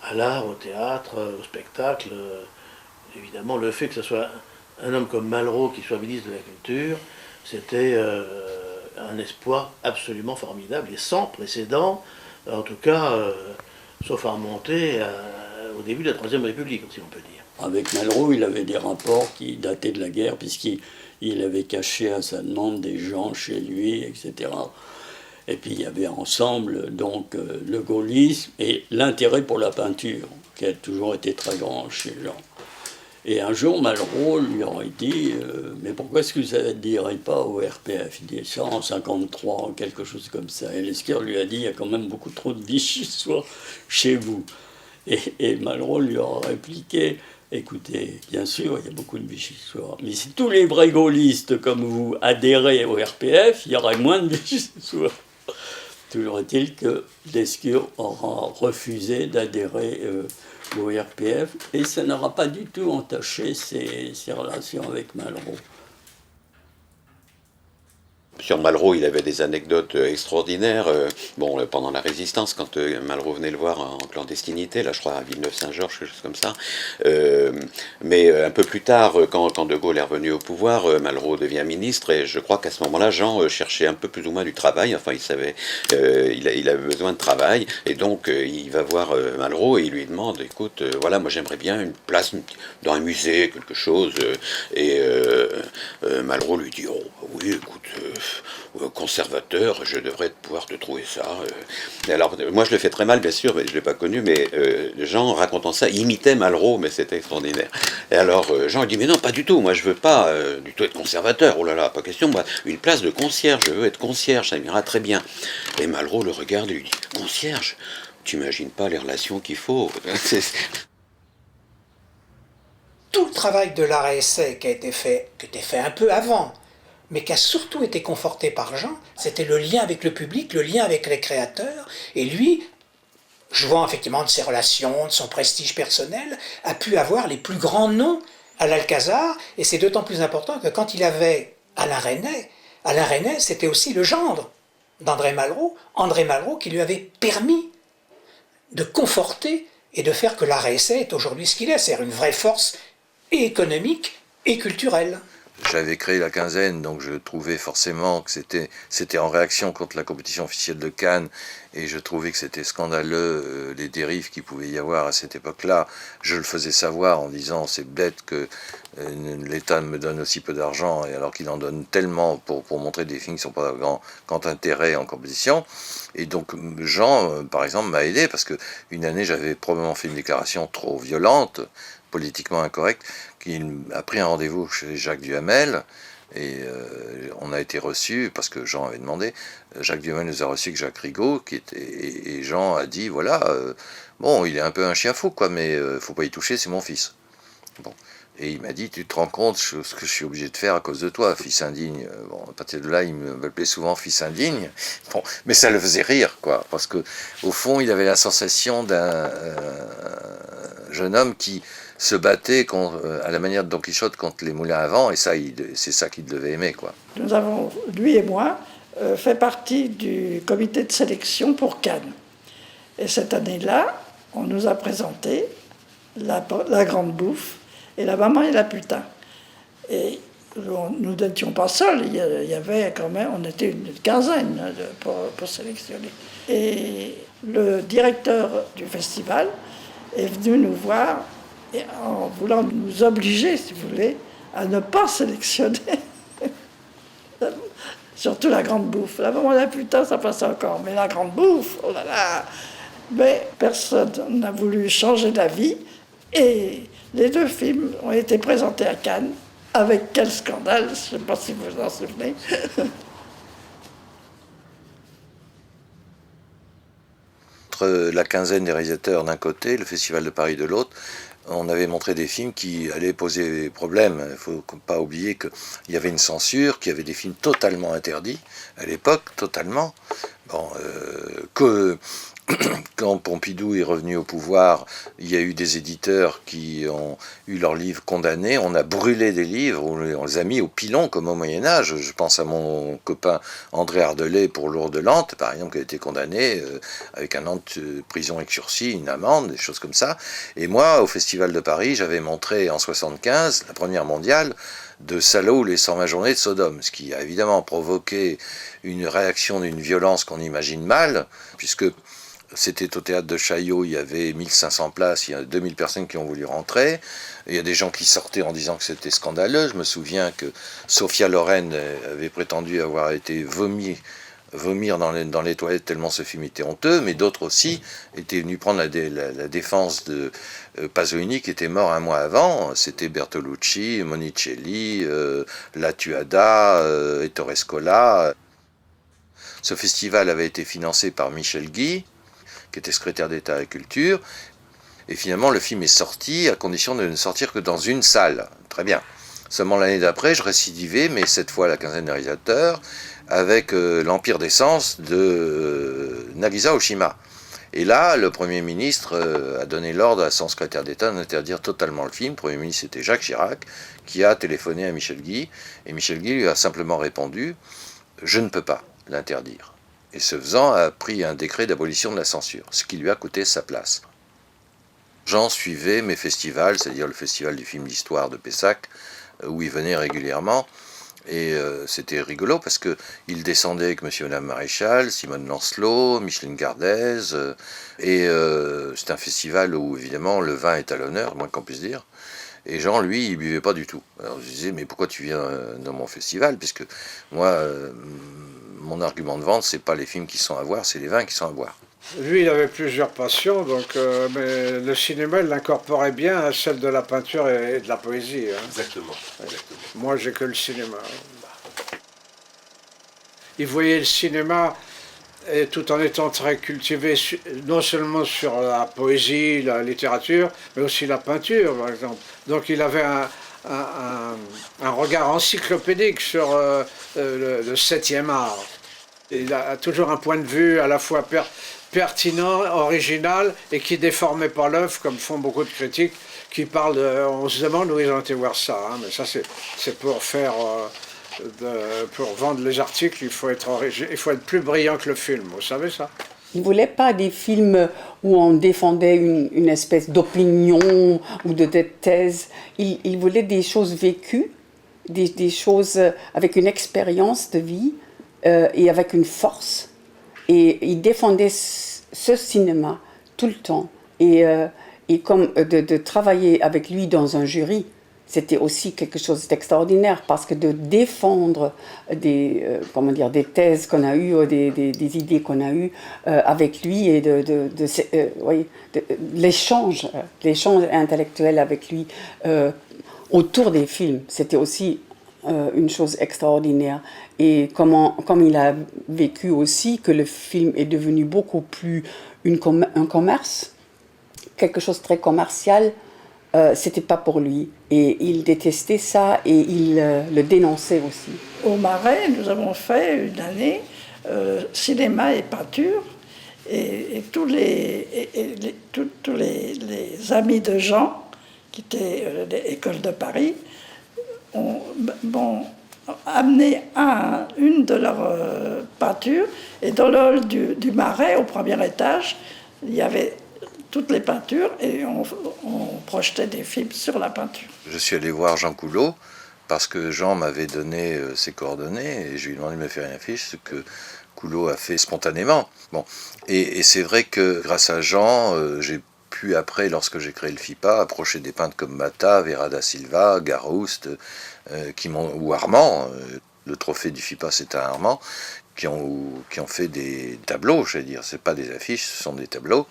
à l'art, au théâtre, au spectacle. Évidemment, le fait que ce soit un homme comme Malraux qui soit ministre de la Culture, c'était un espoir absolument formidable et sans précédent, en tout cas, sauf à remonter au début de la Troisième République, si on peut dire. Avec Malraux, il avait des rapports qui dataient de la guerre, puisqu'il avait caché à sa demande des gens chez lui, etc. Et puis il y avait ensemble donc le gaullisme et l'intérêt pour la peinture, qui a toujours été très grand chez Jean. Et un jour, Malraux lui aurait dit mais pourquoi est-ce que vous n'adhérez pas au RPF? Il dit ça en 1953, quelque chose comme ça. Et Lescure lui a dit il y a quand même beaucoup trop de Vichy-Soir chez vous. Et Malraux lui a répliqué écoutez, bien sûr, il y a beaucoup de Vichy-Soir, mais si tous les vrais gaullistes comme vous adhéraient au RPF, il y aurait moins de Vichy-Soir. Toujours est-il que Lescure aura refusé d'adhérer au RPF et ça n'aura pas du tout entaché ses relations avec Malraux. Sur Malraux, il avait des anecdotes extraordinaires. Pendant la Résistance, quand Malraux venait le voir en clandestinité, là je crois à Villeneuve-Saint-Georges, quelque chose comme ça. Mais un peu plus tard, quand De Gaulle est revenu au pouvoir, Malraux devient ministre et je crois qu'à ce moment-là, Jean cherchait un peu plus ou moins du travail. Enfin, il savait, il avait besoin de travail et donc il va voir Malraux et il lui demande, écoute, voilà, moi j'aimerais bien une place dans un musée, quelque chose. Et Malraux lui dit, oh oui, écoute. Conservateur, je devrais pouvoir te trouver ça. Alors, moi, je le fais très mal, bien sûr, mais je ne l'ai pas connu, mais Jean, racontant ça, imitait Malraux, mais c'était extraordinaire. Et alors, Jean dit, mais non, pas du tout, moi, je veux pas du tout être conservateur, oh là là, pas question, moi, une place de concierge, je veux être concierge, ça m'ira très bien. Et Malraux le regarde et lui dit, concierge, tu n'imagines pas les relations qu'il faut. Tout le travail de l'art et essai qui était fait un peu avant, mais qui a surtout été conforté par Jean, c'était le lien avec le public, le lien avec les créateurs, et lui, jouant effectivement de ses relations, de son prestige personnel, a pu avoir les plus grands noms à l'Alcazar, et c'est d'autant plus important que quand il avait Alain Resnais, c'était aussi le gendre d'André Malraux, qui lui avait permis de conforter et de faire que l'art et essai est aujourd'hui ce qu'il est, c'est-à-dire une vraie force et économique et culturelle. J'avais créé la quinzaine, donc je trouvais forcément que c'était en réaction contre la compétition officielle de Cannes, et je trouvais que c'était scandaleux, les dérives qu'il pouvait y avoir à cette époque-là. Je le faisais savoir en disant, c'est bête que l'État me donne aussi peu d'argent, et alors qu'il en donne tellement pour montrer des films qui ne sont pas de grand intérêt en compétition. Et donc Jean, par exemple, m'a aidé, parce qu'une année, j'avais probablement fait une déclaration trop violente, politiquement incorrecte, qu'il a pris un rendez-vous chez Jacques Duhamel, et on a été reçus, parce que Jean avait demandé, Jacques Duhamel nous a reçus avec Jacques Rigaud, et Jean a dit, voilà, bon, il est un peu un chien fou, quoi, mais faut pas y toucher, c'est mon fils. Bon. Et il m'a dit, tu te rends compte ce que je suis obligé de faire à cause de toi, fils indigne. Bon, à partir de là, il m'appelait souvent fils indigne. Bon, mais ça le faisait rire, quoi, parce que au fond, il avait la sensation d'un jeune homme qui se battait à la manière de Don Quichotte contre les moulins à vent, et ça, c'est ça qu'il devait aimer, quoi. Nous avons, lui et moi, fait partie du comité de sélection pour Cannes. Et cette année-là, on nous a présenté la Grande Bouffe et La Maman et la Putain. Et nous n'étions pas seuls, il y avait quand même, on était une quinzaine pour sélectionner. Et le directeur du festival est venu nous voir, et en voulant nous obliger, si vous voulez, à ne pas sélectionner. Surtout La Grande Bouffe. La Maman et la Putain, ça passe encore, mais La Grande Bouffe, oh là là. Mais personne n'a voulu changer d'avis, et les deux films ont été présentés à Cannes, avec quel scandale, je ne sais pas si vous vous en souvenez. Entre la quinzaine des réalisateurs d'un côté, le Festival de Paris de l'autre, on avait montré des films qui allaient poser des problèmes. Il ne faut pas oublier qu'il y avait une censure, qu'il y avait des films totalement interdits, à l'époque, totalement. Bon, quand Pompidou est revenu au pouvoir, il y a eu des éditeurs qui ont eu leurs livres condamnés. On a brûlé des livres, on les a mis au pilon comme au Moyen-Âge. Je pense à mon copain André Ardelais pour Lourdes-Lentes, par exemple, qui a été condamné avec un an de prison avec sursis, une amende, des choses comme ça. Et moi, au Festival de Paris, j'avais montré en 1975, la première mondiale, de Salo ou les 120 journées de Sodome, ce qui a évidemment provoqué une réaction d'une violence qu'on imagine mal, puisque C'était au théâtre de Chaillot, il y avait 1500 places, il y a 2000 personnes qui ont voulu rentrer. Il y a des gens qui sortaient en disant que c'était scandaleux. Je me souviens que Sophia Loren avait prétendu avoir été vomir dans les toilettes tellement ce film était honteux, mais d'autres aussi étaient venus prendre la défense de Pasolini qui était mort un mois avant. C'était Bertolucci, Monicelli, Latuada, Ettore Scola. Ce festival avait été financé par Michel Guy, qui était secrétaire d'État à la Culture, et finalement le film est sorti à condition de ne sortir que dans une salle. Très bien. Seulement l'année d'après, je récidivais, mais cette fois à la quinzaine de réalisateurs, avec l'Empire des Sens de Nagisa Oshima. Et là, le Premier ministre a donné l'ordre à son secrétaire d'État d'interdire totalement le film. Le Premier ministre, c'était Jacques Chirac, qui a téléphoné à Michel Guy, et Michel Guy lui a simplement répondu « Je ne peux pas l'interdire ». Et ce faisant, a pris un décret d'abolition de la censure, ce qui lui a coûté sa place. Jean suivait mes festivals, c'est-à-dire le festival du film d'histoire de Pessac, où il venait régulièrement, et c'était rigolo parce qu'il descendait avec Monsieur et Madame Maréchal, Simone Lancelot, Micheline Gardez, et c'est un festival où évidemment le vin est à l'honneur, moins qu'on puisse dire. Et Jean, lui, il buvait pas du tout. Alors je disais, mais pourquoi tu viens dans mon festival? Puisque moi, mon argument de vente, c'est pas les films qui sont à voir, c'est les vins qui sont à boire. Lui, il avait plusieurs passions, donc, mais le cinéma, il l'incorporait bien à celle de la peinture et de la poésie. Hein. Exactement. Moi, j'ai que le cinéma. Il voyait le cinéma, et tout en étant très cultivé, non seulement sur la poésie, la littérature, mais aussi la peinture, par exemple. Donc il avait un regard encyclopédique sur le 7e art. Il a toujours un point de vue à la fois pertinent, original, et qui ne déformait pas l'œuvre, comme font beaucoup de critiques, qui parlent on se demande où ils ont été voir ça, hein, mais ça c'est pour faire... pour vendre les articles, il faut être plus brillant que le film, vous savez ça? Il ne voulait pas des films où on défendait une espèce d'opinion ou de thèse. Il voulait des choses vécues, des choses avec une expérience de vie et avec une force. Et il défendait ce cinéma tout le temps. Et comme de travailler avec lui dans un jury, c'était aussi quelque chose d'extraordinaire parce que de défendre des thèses qu'on a eues, des idées qu'on a eues avec lui et l'échange intellectuel avec lui autour des films, c'était aussi une chose extraordinaire. Et comme il a vécu aussi que le film est devenu beaucoup plus un commerce, quelque chose de très commercial, c'était pas pour lui. Et il détestait ça et il le dénonçait aussi. Au Marais, nous avons fait une année cinéma et peinture. Et tous les amis de Jean, qui étaient l'école de Paris, ont amené une de leurs peintures. Et dans le hall du Marais, au premier étage, il y avait toutes les peintures et on projetait des films sur la peinture. Je suis allé voir Jean Coulot parce que Jean m'avait donné ses coordonnées et je lui ai demandé de me faire une affiche, ce que Coulot a fait spontanément. Bon. Et c'est vrai que grâce à Jean, j'ai pu après, lorsque j'ai créé le FIPA, approcher des peintres comme Mata, Vera da Silva, Garouste, ou Armand. Le trophée du FIPA, c'est un Armand. Qui ont fait des tableaux, je vais dire, c'est pas des affiches, ce sont des tableaux,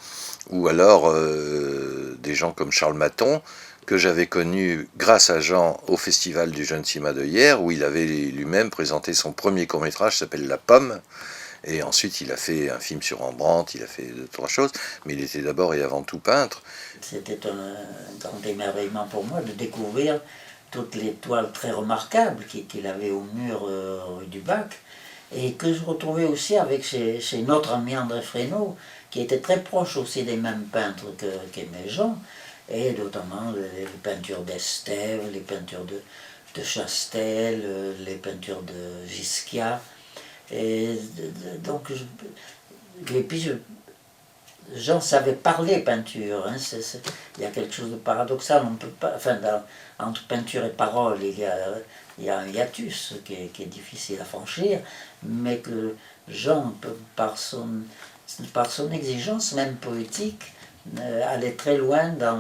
ou alors des gens comme Charles Maton, que j'avais connu grâce à Jean au Festival du Jeune Cinéma de hier, où il avait lui-même présenté son premier court-métrage, qui s'appelle La Pomme, et ensuite il a fait un film sur Rembrandt, il a fait 2-3 choses, mais il était d'abord et avant tout peintre. C'était un grand émerveillement pour moi de découvrir toutes les toiles très remarquables qu'il avait au mur rue du Bac, et que je retrouvais aussi avec chez notre ami André Fresneau, qui était très proche aussi des mêmes peintres qu'aimait Jean, et notamment les peintures d'Estève, les peintures de Chastel, les peintures de Gisquia. Et donc, Jean savait parler peinture, hein, il y a quelque chose de paradoxal, on peut pas, enfin, entre peinture et parole, il y a un hiatus qui est difficile à franchir, mais que Jean, par par son exigence même poétique, allait très loin dans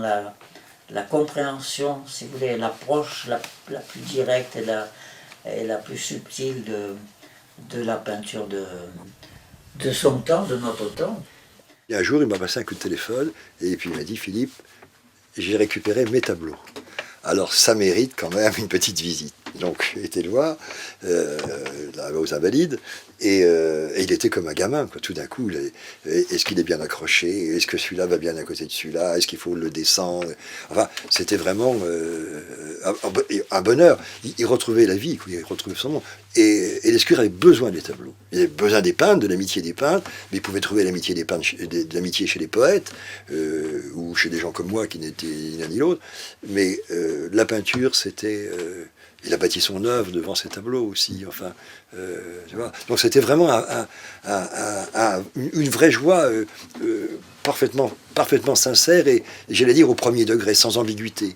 la compréhension, si vous voulez, l'approche la plus directe et la plus subtile de la peinture de son temps, de notre temps. Et un jour, il m'a passé un coup de téléphone et puis il m'a dit, Philippe, j'ai récupéré mes tableaux. Alors ça mérite quand même une petite visite. Donc il était loin, aux Invalides, et il était comme un gamin, quoi. Tout d'un coup, est-ce qu'il est bien accroché? Est-ce que celui-là va bien à côté de celui-là? Est-ce qu'il faut le descendre? Enfin, c'était vraiment un bonheur. Il retrouvait la vie, quoi. Il retrouvait son monde. Et Lescure avait besoin des tableaux. Il avait besoin des peintres, de l'amitié des peintres, mais il pouvait trouver l'amitié des peintres, de l'amitié chez les poètes, ou chez des gens comme moi qui n'étaient ni l'un ni l'autre. Mais la peinture, c'était... il a bâti son œuvre devant ses tableaux aussi. Enfin, tu vois. Donc c'était vraiment une vraie joie parfaitement sincère et j'allais dire au premier degré, sans ambiguïté.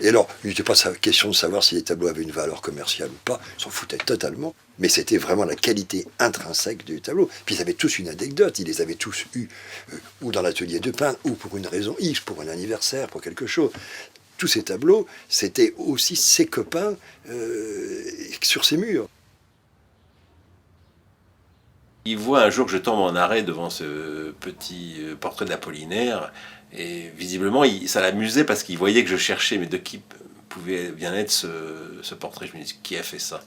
Et alors, il n'était pas question de savoir si les tableaux avaient une valeur commerciale ou pas, ils s'en foutaient totalement, mais c'était vraiment la qualité intrinsèque du tableau. Puis ils avaient tous une anecdote, ils les avaient tous eus, ou dans l'atelier de peintre, ou pour une raison X, pour un anniversaire, pour quelque chose. Tous ces tableaux, c'était aussi ses copains sur ses murs. Il voit un jour que je tombe en arrêt devant ce petit portrait d'Apollinaire, et visiblement ça l'amusait parce qu'il voyait que je cherchais, mais de qui pouvait bien être ce portrait. Je me dis, qui a fait ça?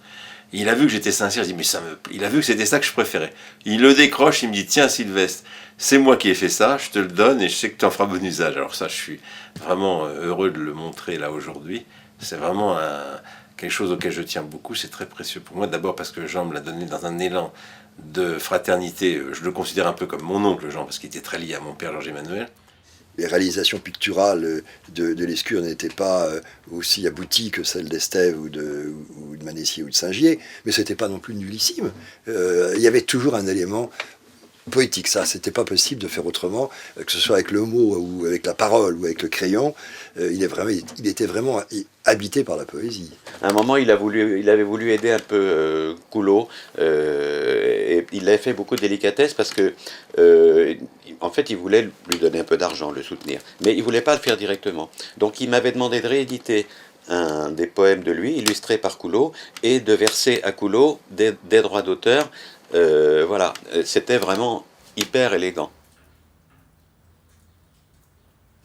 Et il a vu que j'étais sincère, je dis, mais il a vu que c'était ça que je préférais. Il le décroche, il me dit, tiens Sylvestre, c'est moi qui ai fait ça, je te le donne et je sais que tu en feras bon usage. Alors ça, je suis vraiment heureux de le montrer là aujourd'hui. C'est vraiment quelque chose auquel je tiens beaucoup, c'est très précieux pour moi. D'abord parce que Jean me l'a donné dans un élan de fraternité. Je le considère un peu comme mon oncle Jean, parce qu'il était très lié à mon père Georges-Emmanuel. Les réalisations picturales de Lescure n'étaient pas aussi abouties que celles d'Estève ou de Manessier ou de Saint-Gier, mais c'était pas non plus nullissime. Il y avait toujours un élément poétique, ça, c'était pas possible de faire autrement, que ce soit avec le mot ou avec la parole ou avec le crayon. Il était vraiment habité par la poésie. À un moment, il avait voulu aider un peu Coulot, et il avait fait beaucoup de délicatesse parce que, en fait, il voulait lui donner un peu d'argent, le soutenir, mais il voulait pas le faire directement. Donc, il m'avait demandé de rééditer un des poèmes de lui, illustrés par Coulot, et de verser à Coulot des droits d'auteur. Voilà, c'était vraiment hyper élégant.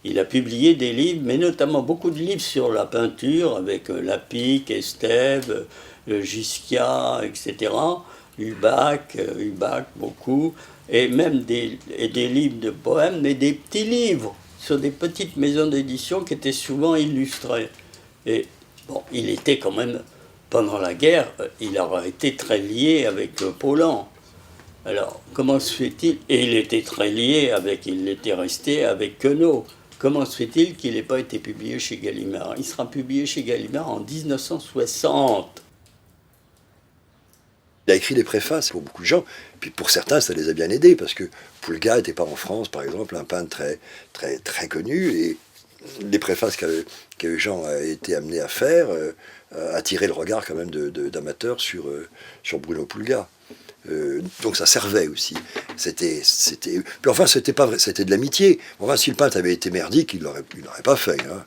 Il a publié des livres, mais notamment beaucoup de livres sur la peinture, avec Lapic, Estève, Gisquia, etc., Hubac, beaucoup, et même des livres de poèmes, mais des petits livres sur des petites maisons d'édition qui étaient souvent illustrés. Et bon, il était quand même, pendant la guerre, il aurait été très lié avec Paulhan. Alors, comment se fait-il? Et il était très lié il était resté avec Queneau. Comment se fait-il qu'il n'ait pas été publié chez Gallimard? Il sera publié chez Gallimard en 1960. Il a écrit des préfaces pour beaucoup de gens, puis pour certains, ça les a bien aidés, parce que Poulga n'était pas en France, par exemple, un peintre très, très, très connu, et les préfaces que Jean a été amené à faire attiraient le regard quand même d'amateurs sur Bruno Poulga. Donc ça servait aussi. Puis enfin, c'était pas vrai, c'était de l'amitié. Enfin, si le peintre avait été merdique, il l'aurait pas fait. Hein.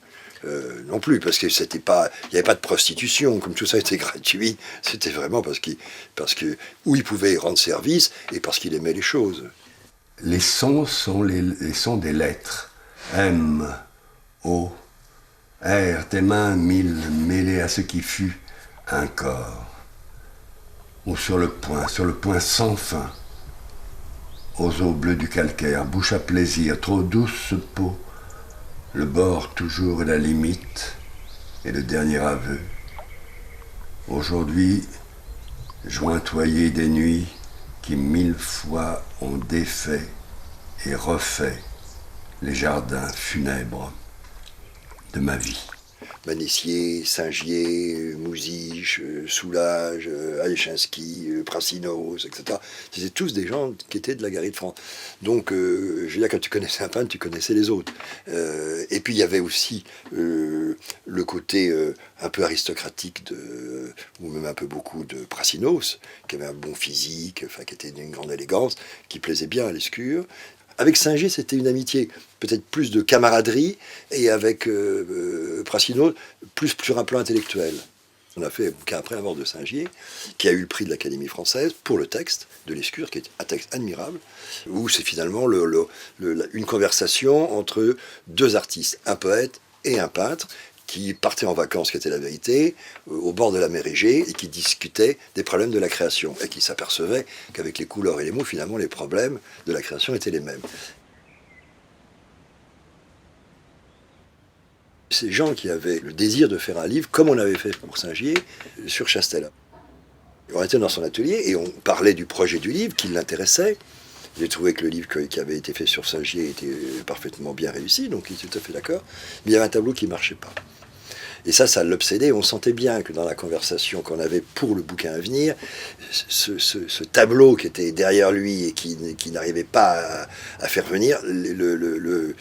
Non plus, parce que il n'y avait pas de prostitution, comme tout ça était gratuit. C'était vraiment parce que où il pouvait rendre service et parce qu'il aimait les choses. Les sons sont les sons des lettres. M, O, R, tes mains mille mêlées à ce qui fut un corps. Ou sur le point sans fin, aux eaux bleues du calcaire, bouche à plaisir, trop douce peau, le bord toujours est la limite et le dernier aveu. Aujourd'hui, jointoyé des nuits qui 1000 fois ont défait et refait les jardins funèbres de ma vie. Manessier, Singier, Mouzich, Soulages, Alechinsky, Prassinos, etc. C'était tous des gens qui étaient de la galerie de France. Donc, je veux dire, quand tu connaissais un peintre, tu connaissais les autres. Et puis, il y avait aussi le côté un peu aristocratique, ou même un peu beaucoup de Prassinos, qui avait un bon physique, enfin, qui était d'une grande élégance, qui plaisait bien à Lescure. Avec Singier, c'était une amitié, peut-être plus de camaraderie, et avec Prassinos, plus sur un plan intellectuel. On a fait un bouquin après la mort de Singier, qui a eu le prix de l'Académie française pour le texte de Lescure, qui est un texte admirable, où c'est finalement une conversation entre deux artistes, un poète et un peintre, qui partaient en vacances, qui était la vérité, au bord de la mer Égée, et qui discutaient des problèmes de la création, et qui s'apercevaient qu'avec les couleurs et les mots, finalement, les problèmes de la création étaient les mêmes. Ces gens qui avaient le désir de faire un livre, comme on avait fait pour Singier, sur Chastel. On était dans son atelier, et on parlait du projet du livre, qui l'intéressait. J'ai trouvé que le livre qui avait été fait sur Singier était parfaitement bien réussi, donc il était tout à fait d'accord. Mais il y avait un tableau qui ne marchait pas. Et ça l'obsédait. On sentait bien que dans la conversation qu'on avait pour le bouquin à venir, ce tableau qui était derrière lui et qui n'arrivait pas à faire venir, le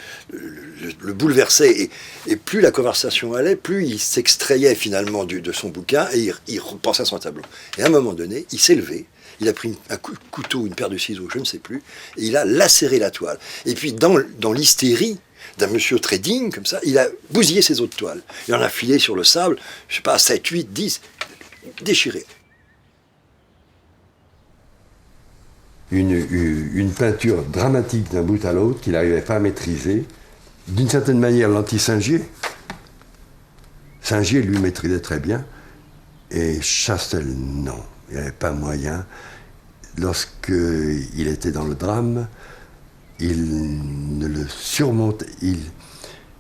bouleversait. Et plus la conversation allait, plus il s'extrayait finalement de son bouquin et il repensait à son tableau. Et à un moment donné, il s'est levé. Il a pris un couteau, une paire de ciseaux, je ne sais plus, et il a lacéré la toile. Et puis, dans l'hystérie d'un monsieur très digne, comme ça, il a bousillé ses autres toiles. Il en a filé sur le sable, je ne sais pas, 7, 8, 10, déchiré. Une peinture dramatique d'un bout à l'autre qu'il n'arrivait pas à maîtriser. D'une certaine manière, l'anti-Singier. Singier, lui, maîtrisait très bien. Et Chastel, non. Il n'y avait pas moyen. Lorsqu'il était dans le drame, il ne le surmontait,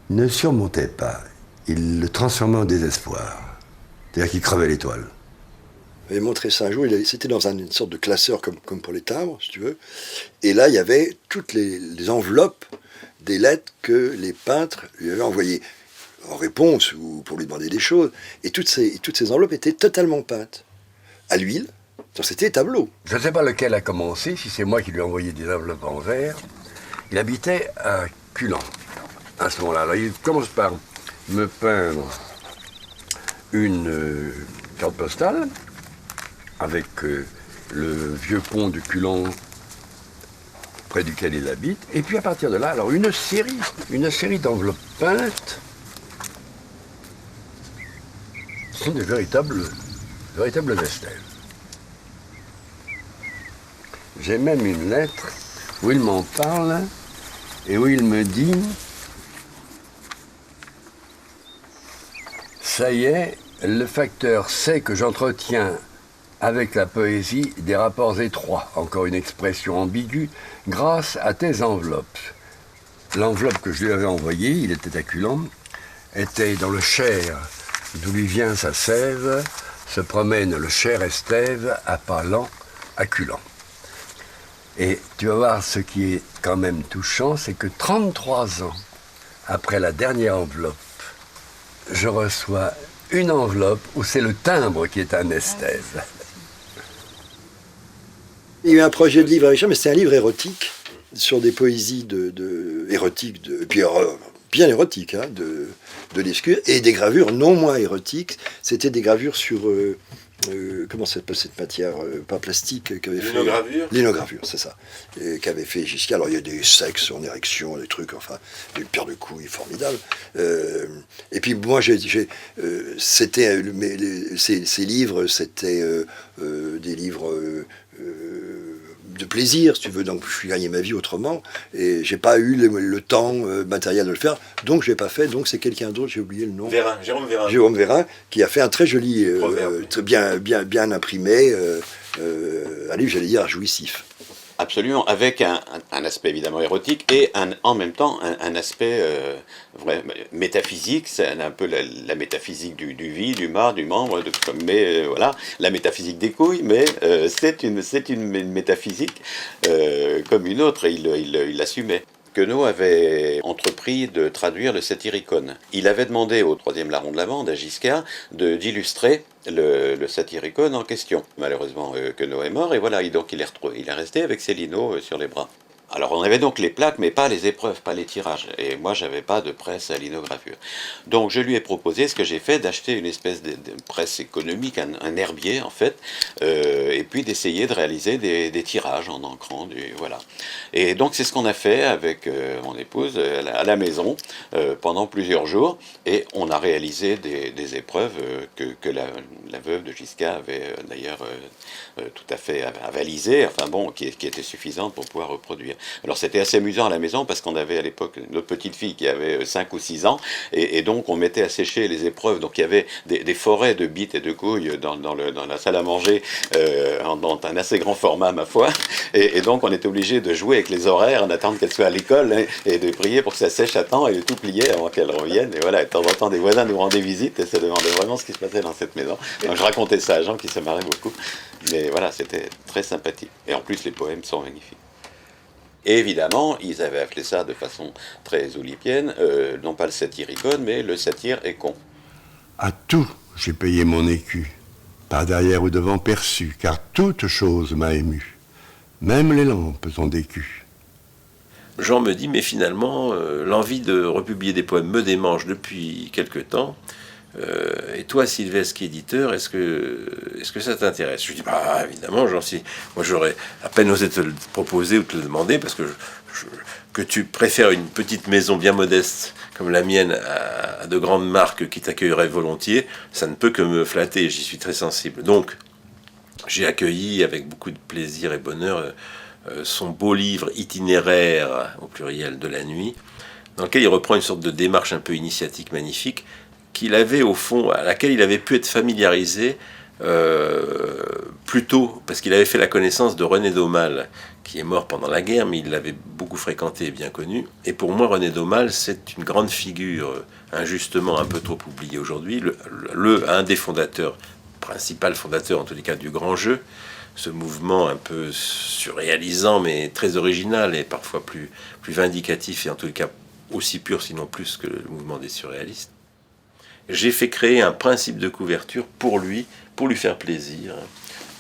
ne surmontait pas. Il le transformait en désespoir. C'est-à-dire qu'il crevait l'étoile. J'avais montré ça un jour, c'était dans une sorte de classeur comme pour les timbres, si tu veux. Et là, il y avait toutes les enveloppes des lettres que les peintres lui avaient envoyées en réponse ou pour lui demander des choses. Et toutes ces enveloppes étaient totalement peintes. À l'huile, c'était des tableaux. Je ne sais pas lequel a commencé, si c'est moi qui lui ai envoyé des enveloppes en verre. Il habitait à Culan, à ce moment-là. Alors, il commence par me peindre une carte postale avec le vieux pont de Culan près duquel il habite. Et puis à partir de là, alors une série d'enveloppes peintes. Ce sont des véritables estèves. J'ai même une lettre où il m'en parle et où il me dit « Ça y est, le facteur sait que j'entretiens avec la poésie des rapports étroits, encore une expression ambiguë, grâce à tes enveloppes. » L'enveloppe que je lui avais envoyée, il était à Culan, était dans le Cher, d'où lui vient sa sève, se promène le Cher Estève à pas lents à Culan. Et tu vas voir, ce qui est quand même touchant, c'est que 33 ans après la dernière enveloppe, je reçois une enveloppe où c'est le timbre qui est un Estève. Il y a eu un projet de livre avec ça, mais c'était un livre érotique, sur des poésies érotiques, puis bien érotiques, hein, de Lescure, et des gravures non moins érotiques. C'était des gravures sur... comment s'appelle cette matière, pas plastique, qu'avait fait... Linogravure. Linogravure, c'est ça. Qu'avait fait Giscard. Alors il y a des sexes en érection, des trucs, enfin, des paires de couilles formidables. Et puis moi, c'était... ces livres, c'était des livres... de plaisir, si tu veux, donc je suis gagné ma vie autrement, et j'ai pas eu le temps matériel de le faire, donc je l'ai pas fait, donc c'est quelqu'un d'autre, j'ai oublié le nom. Jérôme Vérin, qui a fait un très joli, très bien imprimé, un livre, j'allais dire, jouissif. Absolument, avec un aspect évidemment érotique et en même temps un aspect métaphysique, c'est un peu la métaphysique du vie, du mât, du membre, mais voilà, la métaphysique des couilles, mais c'est une métaphysique comme une autre, il l'assumait. Queneau avait entrepris de traduire le Satyricon. Il avait demandé au 3e larron de la bande, à Giscard, d'illustrer le Satyricon en question. Malheureusement, Queneau est mort, et voilà, donc il est resté avec ses linos sur les bras. Alors on avait donc les plaques, mais pas les épreuves, pas les tirages. Et moi, j'avais pas de presse à linogravure. Donc je lui ai proposé, ce que j'ai fait, d'acheter une espèce de presse économique, un herbier en fait, et puis d'essayer de réaliser des tirages en encrant, voilà. Et donc c'est ce qu'on a fait avec mon épouse à la maison pendant plusieurs jours, et on a réalisé des épreuves que la veuve de Giscard avait d'ailleurs tout à fait avalisées, enfin bon, qui étaient suffisantes pour pouvoir reproduire. Alors c'était assez amusant à la maison parce qu'on avait à l'époque notre petite fille qui avait 5 ou 6 ans et donc on mettait à sécher les épreuves. Donc il y avait des forêts de bites et de couilles dans la salle à manger dans un assez grand format ma foi. Et donc on était obligé de jouer avec les horaires en attendant qu'elle soit à l'école et de prier pour que ça sèche à temps et de tout plier avant qu'elle revienne. Et voilà, de temps en temps des voisins nous rendaient visite et se demandaient vraiment ce qui se passait dans cette maison. Donc je racontais ça à Jean qui se marrait beaucoup. Mais voilà, c'était très sympathique. Et en plus les poèmes sont magnifiques. Et évidemment, ils avaient appelé ça de façon très oulipienne, non pas le Satyricon, mais le satyre est con. À tout, j'ai payé mon écu, pas derrière ou devant perçu, car toute chose m'a ému. Même les lampes ont d'écu. Jean me dit, mais finalement, l'envie de republier des poèmes me démange depuis quelque temps. Et toi, Sylvestre, qui est éditeur, est-ce que ça t'intéresse? Je lui dis, bah évidemment, moi j'aurais à peine osé te le proposer ou te le demander, parce que que tu préfères une petite maison bien modeste comme la mienne à de grandes marques qui t'accueilleraient volontiers, ça ne peut que me flatter, j'y suis très sensible. Donc, j'ai accueilli avec beaucoup de plaisir et bonheur son beau livre itinéraire, au pluriel, de la nuit, dans lequel il reprend une sorte de démarche un peu initiatique magnifique, qu'il avait au fond, à laquelle il avait pu être familiarisé plus tôt, parce qu'il avait fait la connaissance de René d'Aumale, qui est mort pendant la guerre, mais il l'avait beaucoup fréquenté et bien connu. Et pour moi, René d'Aumale, c'est une grande figure, injustement un peu trop oubliée aujourd'hui, un des fondateurs, principal fondateur en tous les cas du grand jeu, ce mouvement un peu surréalisant, mais très original et parfois plus vindicatif, et en tous les cas aussi pur, sinon plus, que le mouvement des surréalistes. J'ai fait créer un principe de couverture pour lui faire plaisir.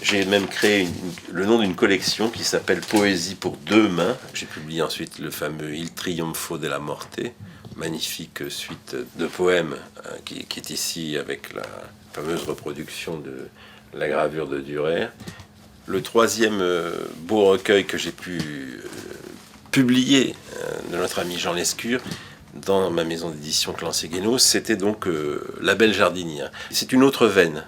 J'ai même créé le nom d'une collection qui s'appelle Poésie pour 2 mains. J'ai publié ensuite le fameux Il Trionfo della Morte, magnifique suite de poèmes qui est ici avec la fameuse reproduction de la gravure de Dürer. Le 3e beau recueil que j'ai pu publier de notre ami Jean Lescure dans ma maison d'édition Clan-Séguénos, c'était donc La Belle Jardinière. C'est une autre veine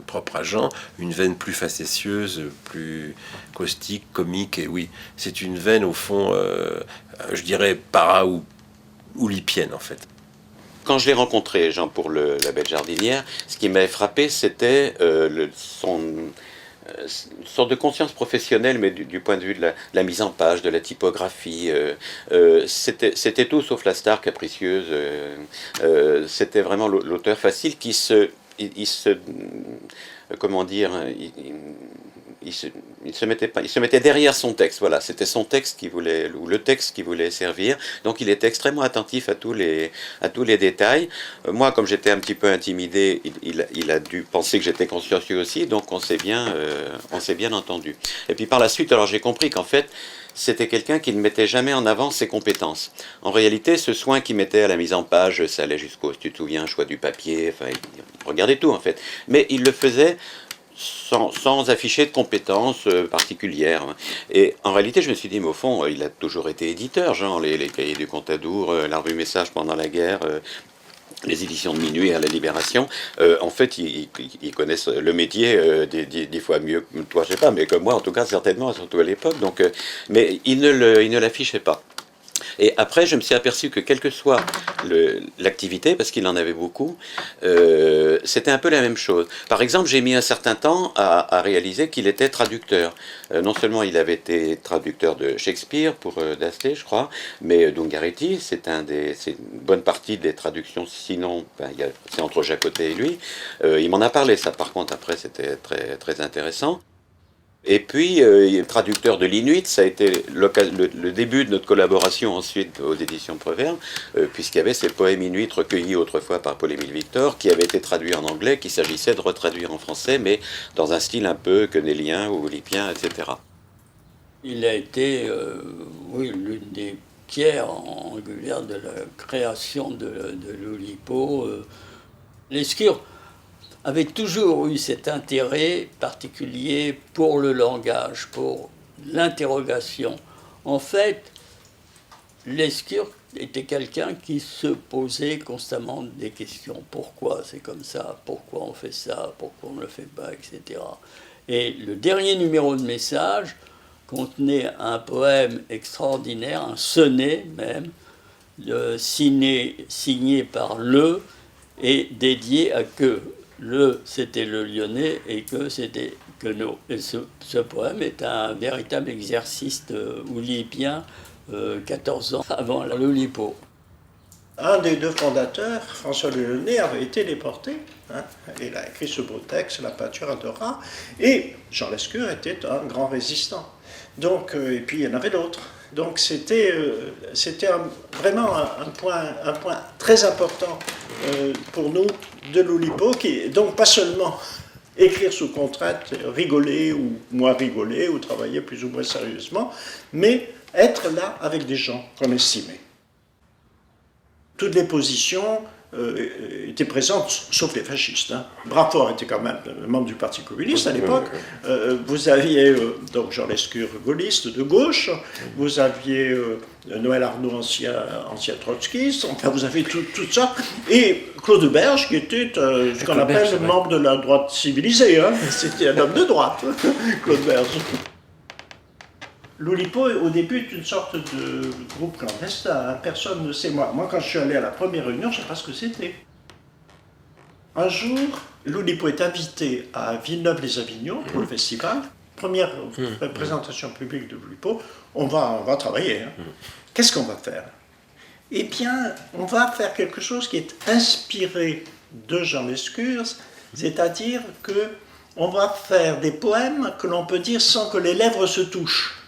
propre à Jean, une veine plus facétieuse, plus caustique, comique, et oui, c'est une veine au fond, je dirais para ou oulipienne en fait. Quand je l'ai rencontré, Jean, pour La Belle Jardinière, ce qui m'avait frappé, c'était son sorte de conscience professionnelle, mais du point de vue de la mise en page, de la typographie. C'était tout sauf la star capricieuse. C'était vraiment l'auteur facile qui comment dire, il se mettait derrière son texte. Voilà, c'était son texte qui voulait, ou le texte qui voulait servir. Donc il était extrêmement attentif à tous les détails. Moi, comme j'étais un petit peu intimidé, il a dû penser que j'étais consciencieux aussi. Donc on s'est bien entendu. Et puis par la suite, alors j'ai compris qu'en fait, c'était quelqu'un qui ne mettait jamais en avant ses compétences. En réalité, ce soin qu'il mettait à la mise en page, ça allait jusqu'au, si tu te souviens, choix du papier, enfin, il regardait tout en fait. Mais il le faisait sans afficher de compétences particulières. Et en réalité, je me suis dit, mais au fond, il a toujours été éditeur, genre les cahiers du Contadour, la revue Message pendant la guerre, les éditions de Minuit à la Libération. En fait, ils connaissent le métier 10 fois mieux que toi, je sais pas, mais comme moi, en tout cas, certainement, surtout à l'époque. Donc, mais il ne l'affichait pas. Et après, je me suis aperçu que quelle que soit l'activité, parce qu'il en avait beaucoup, c'était un peu la même chose. Par exemple, j'ai mis un certain temps à réaliser qu'il était traducteur. Non seulement il avait été traducteur de Shakespeare pour d'Astley, je crois, mais d'Ungaretti, c'est une bonne partie des traductions, sinon, c'est entre Jacotet et lui. Il m'en a parlé, ça par contre, après, c'était très, très intéressant. Et puis, traducteur de l'Inuit, ça a été le début de notre collaboration ensuite aux éditions Prévert, puisqu'il y avait ces poèmes inuits recueillis autrefois par Paul-Émile Victor, qui avaient été traduits en anglais, qu'il s'agissait de retraduire en français, mais dans un style un peu quenélien ou olypien, etc. Il a été, l'une des pierres angulaires de la création de l'Oulipo. Lescure avait toujours eu cet intérêt particulier pour le langage, pour l'interrogation. En fait, Lescure était quelqu'un qui se posait constamment des questions. Pourquoi c'est comme ça? Pourquoi on fait ça? Pourquoi on ne le fait pas? Etc. Et le dernier numéro de Message contenait un poème extraordinaire, un sonnet même, signé par Le et dédié à Que. Le, c'était le Lyonnais et Que, c'était Queneau. Et ce poème est un véritable exercice oulipien 14 ans avant l'Oulipo. Un des deux fondateurs, François Le Lyonnais, avait été déporté. Il a écrit ce beau texte, La peinture adora. Et Jean Lescure était un grand résistant. Donc, et puis il y en avait d'autres. Donc c'était vraiment un point très important pour nous de l'Oulipo, qui donc pas seulement écrire sous contrainte, rigoler ou moins rigoler, ou travailler plus ou moins sérieusement, mais être là avec des gens qu'on estimait. Toutes les positions étaient présentes, sauf les fascistes. Brafort était quand même membre du Parti communiste à l'époque. Vous aviez donc Jean Lescure, gaulliste de gauche. Vous aviez Noël Arnaud, ancien trotskiste. Enfin, vous avez tout ça. Et Claude Berge, qui était ce qu'on appelle membre de la droite civilisée. C'était un homme de droite, Claude Berge. L'Oulipo, au début, est une sorte de groupe clandestin. Personne ne sait. Moi, quand je suis allé à la première réunion, je ne sais pas ce que c'était. Un jour, l'Oulipo est invité à Villeneuve-les-Avignon pour le festival. Première représentation publique de l'Oulipo. On va travailler. Qu'est-ce qu'on va faire? Eh bien, on va faire quelque chose qui est inspiré de Jean Lescure, c'est-à-dire qu'on va faire des poèmes que l'on peut dire sans que les lèvres se touchent.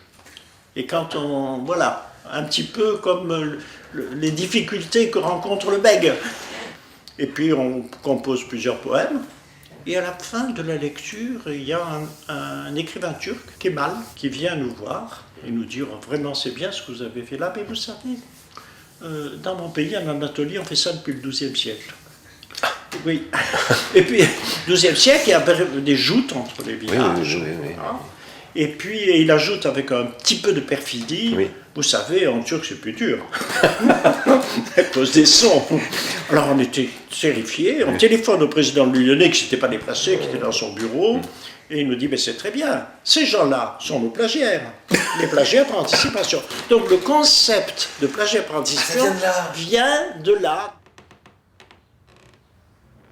Et quand on... Voilà, un petit peu comme les difficultés que rencontre le bègue. Et puis on compose plusieurs poèmes. Et à la fin de la lecture, il y a un écrivain turc, Kemal, qui vient nous voir et nous dire « Vraiment, c'est bien ce que vous avez fait là, mais vous savez, dans mon pays, en Anatolie, on fait ça depuis le XIIe siècle. » Oui. Et puis, XIIe siècle, il y avait des joutes entre les villages. Oui. Et puis, il ajoute avec un petit peu de perfidie, vous savez, en turc, c'est plus dur. À cause des sons. Alors, on était terrifiés. On téléphone au président de Lyonnais, qui ne s'était pas déplacé, qui était dans son bureau. Et il nous dit, mais c'est très bien. Ces gens-là sont nos plagiaires. Les plagiaires par anticipation. Donc, le concept de plagiat par anticipation vient de là.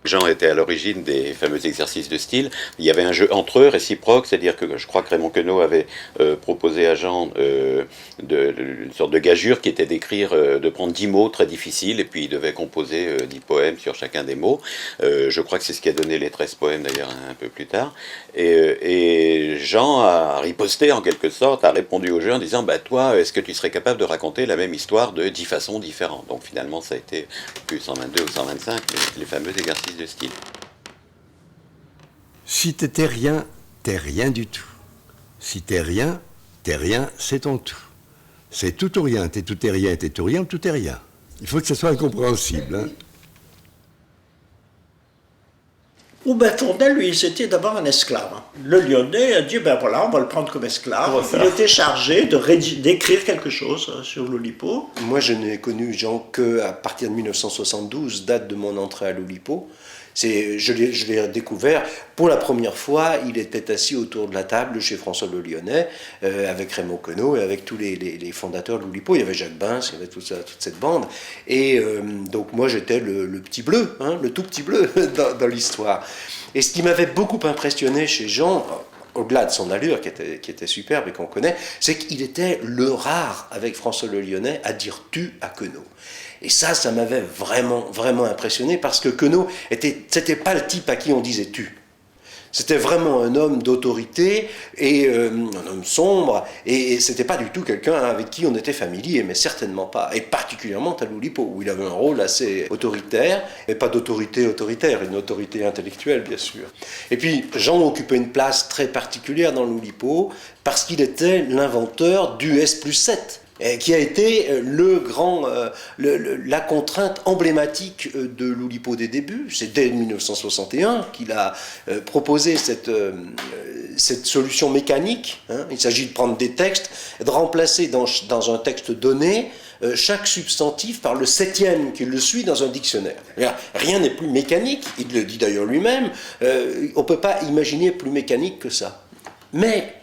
Jean était à l'origine des fameux exercices de style. Il y avait un jeu entre eux réciproque, c'est-à-dire que je crois que Raymond Queneau avait proposé à Jean une sorte de gageure qui était d'écrire, de prendre 10 mots très difficiles, et puis il devait composer 10 poèmes sur chacun des mots. Je crois que c'est ce qui a donné les 13 poèmes d'ailleurs un peu plus tard. Et Jean a riposté en quelque sorte, a répondu au jeu en disant bah, « Toi, est-ce que tu serais capable de raconter la même histoire de 10 façons différentes ?» Donc finalement, ça a été plus 122 ou 125, les fameux exercices de style. Si t'étais rien, t'es rien du tout. Si t'es rien, c'est ton tout. C'est tout ou rien, t'es tout et rien, t'es tout rien ou tout est rien. Il faut que ce soit incompréhensible. Hein. Fonda, lui, c'était d'abord un esclave. Le Lyonnais a dit, ben voilà, on va le prendre comme esclave. Il était chargé d'écrire quelque chose sur l'Oulipo. Moi, je n'ai connu Jean qu'à partir de 1972, date de mon entrée à l'Oulipo. Je l'ai découvert pour la première fois. Il était assis autour de la table chez François Le Lyonnais, avec Raymond Queneau et avec tous les fondateurs de l'Oulipo. Il y avait Jacques Bins, il y avait toute cette bande. Et donc moi j'étais le petit bleu, le tout petit bleu dans l'histoire. Et ce qui m'avait beaucoup impressionné chez Jean, au-delà de son allure qui était superbe et qu'on connaît, c'est qu'il était le rare avec François Le Lyonnais à dire tu à Queneau. Et ça m'avait vraiment, vraiment impressionné parce que Queneau c'était pas le type à qui on disait tu. C'était vraiment un homme d'autorité et un homme sombre, et c'était pas du tout quelqu'un avec qui on était familier, mais certainement pas, et particulièrement à l'Oulipo, où il avait un rôle assez autoritaire, et pas d'autorité autoritaire, une autorité intellectuelle bien sûr. Et puis Jean occupait une place très particulière dans l'Oulipo, parce qu'il était l'inventeur du S+7, qui a été la contrainte emblématique de l'Oulipo des débuts. C'est dès 1961 qu'il a proposé cette solution mécanique. Il s'agit de prendre des textes et de remplacer dans un texte donné chaque substantif par le 7e qui le suit dans un dictionnaire. Rien n'est plus mécanique, il le dit d'ailleurs lui-même, on ne peut pas imaginer plus mécanique que ça. Mais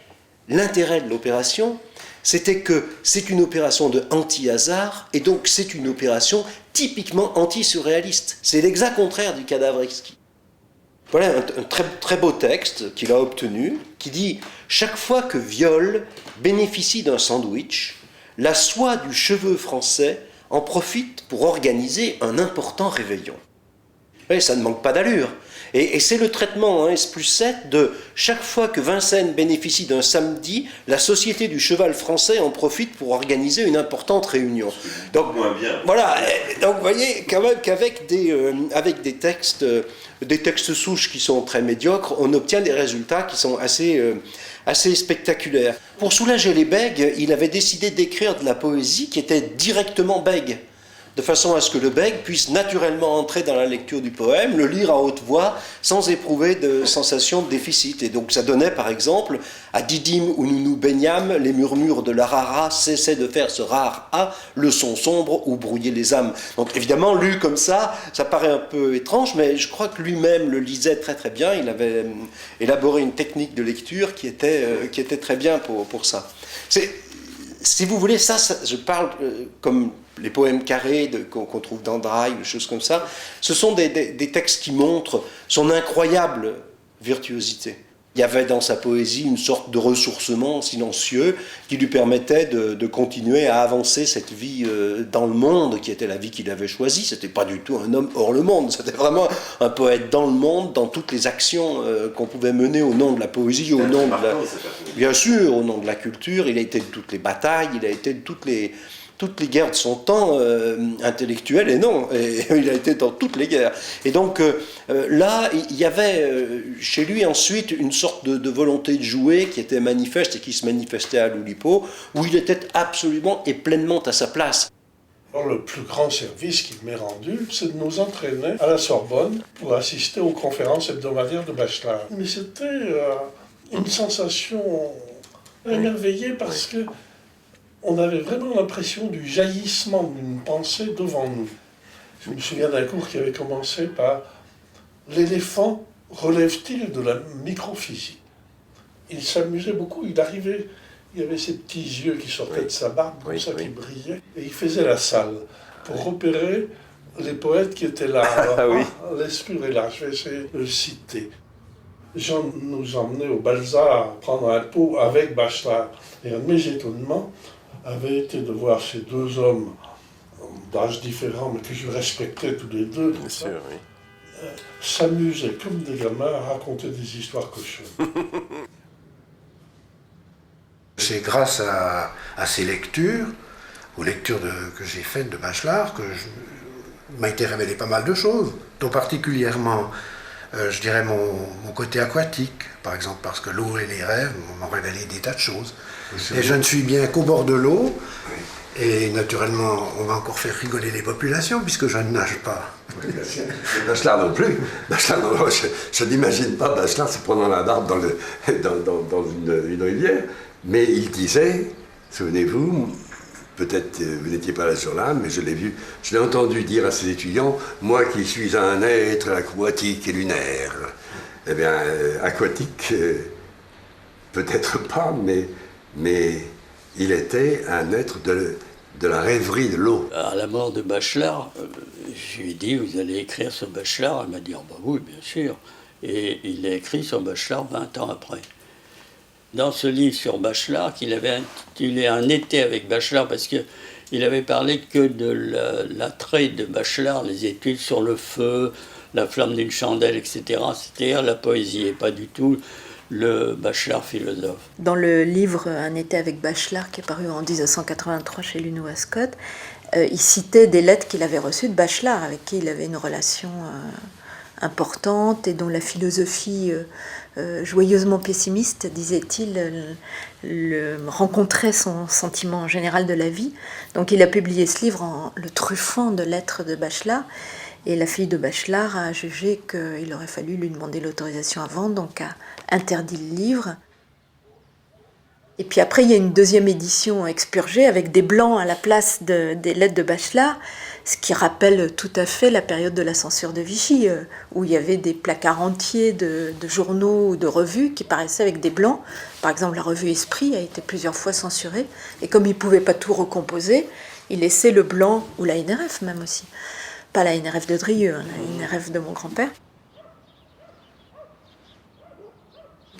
l'intérêt de l'opération, c'était que c'est une opération de anti-hasard, et donc c'est une opération typiquement anti-surréaliste. C'est l'exact contraire du cadavre exquis. Voilà un très, très beau texte qu'il a obtenu, qui dit « Chaque fois que Viol bénéficie d'un sandwich, la soie du cheveu français en profite pour organiser un important réveillon. » Ça ne manque pas d'allure. Et c'est le traitement S+7 de chaque fois que Vincennes bénéficie d'un samedi, la Société du cheval français en profite pour organiser une importante réunion. Donc, voilà, donc vous voyez quand même qu'avec avec des textes souches qui sont très médiocres, on obtient des résultats qui sont assez spectaculaires. Pour soulager les bègues, il avait décidé d'écrire de la poésie qui était directement bègue, de façon à ce que le bègue puisse naturellement entrer dans la lecture du poème, le lire à haute voix, sans éprouver de sensation de déficit. Et donc ça donnait par exemple « À Didyme où nous nous baignâmes, les murmures de l'Arara cessaient de faire ce rare A, le son sombre où brouillaient les âmes. » Donc évidemment, lu comme ça paraît un peu étrange, mais je crois que lui-même le lisait très très bien. Il avait élaboré une technique de lecture qui était très bien pour ça. Si vous voulez, ça je parle comme les poèmes carrés qu'on trouve dans Draille, des choses comme ça. Ce sont des textes qui montrent son incroyable virtuosité. Il y avait dans sa poésie une sorte de ressourcement silencieux qui lui permettait de continuer à avancer cette vie dans le monde, qui était la vie qu'il avait choisie. C'était pas du tout un homme hors le monde, c'était vraiment un poète dans le monde, dans toutes les actions qu'on pouvait mener au nom de la poésie, au nom de la... Bien sûr, au nom de la culture. Il a été de toutes les batailles, il a été de toutes les guerres de son temps intellectuelles, et non, il a été dans toutes les guerres. Et donc là, il y avait chez lui ensuite une sorte de volonté de jouer qui était manifeste et qui se manifestait à l'Oulipo, où il était absolument et pleinement à sa place. Alors, le plus grand service qu'il m'ait rendu, c'est de nous entraîner à la Sorbonne pour assister aux conférences hebdomadaires de Bachelard. Mais c'était une sensation émerveillée parce que on avait vraiment l'impression du jaillissement d'une pensée devant nous. Je me souviens d'un cours qui avait commencé par « L'éléphant relève-t-il de la microphysique ?» Il s'amusait beaucoup, il arrivait, il avait ses petits yeux qui sortaient de sa barbe, comme ça, qui brillaient, et il faisait la salle pour repérer les poètes qui étaient là. Alors, Lescure est là, je vais essayer de le citer. Jean nous emmenait au Balzac prendre un pot avec Bachelard. Et un de mes étonnements avait été de voir ces deux hommes d'âge différents, mais que je respectais tous les deux, s'amuser comme des gamins à raconter des histoires cochonnes. C'est grâce à ces lectures, aux lectures que j'ai faites de Bachelard, que m'a été révélé pas mal de choses, dont particulièrement, je dirais, mon côté aquatique, par exemple, parce que l'eau et les rêves m'ont révélé des tas de choses. Et je ne suis bien qu'au bord de l'eau, et naturellement, on va encore faire rigoler les populations, puisque je ne nage pas. Bachelard non plus. Bachelard, non, je n'imagine pas Bachelard se prenant la barbe dans une rivière. Mais il disait, souvenez-vous, peut-être vous n'étiez pas là sur là, mais je l'ai entendu dire à ses étudiants, moi qui suis un être aquatique et lunaire. Eh bien, aquatique, peut-être pas, mais il était un être de la rêverie de l'eau. À la mort de Bachelard, je lui ai dit, vous allez écrire sur Bachelard? Elle m'a dit, oh bah oui, bien sûr. Et il a écrit sur Bachelard 20 ans après. Dans ce livre sur Bachelard, qu'il avait intitulé Un été avec Bachelard, parce qu'il Il avait parlé que de l'attrait de Bachelard, les études sur le feu, la flamme d'une chandelle, etc. C'est-à-dire la poésie, et pas du tout le Bachelard philosophe. Dans le livre Un été avec Bachelard, qui est paru en 1983 chez Luno Ascot, il citait des lettres qu'il avait reçues de Bachelard, avec qui il avait une relation importante et dont la philosophie joyeusement pessimiste, disait-il, rencontrait son sentiment général de la vie. Donc il a publié ce livre le truffant de lettres de Bachelard, et la fille de Bachelard a jugé qu'il aurait fallu lui demander l'autorisation à vendre, donc a interdit le livre. Et puis après, il y a une deuxième édition expurgée avec des blancs à la place des lettres de Bachelard, ce qui rappelle tout à fait la période de la censure de Vichy, où il y avait des placards entiers de journaux ou de revues qui paraissaient avec des blancs. Par exemple, la revue Esprit a été plusieurs fois censurée, et comme il ne pouvait pas tout recomposer, il laissait le blanc, ou la NRF même aussi. Pas la NRF de Drieux, la NRF de mon grand-père.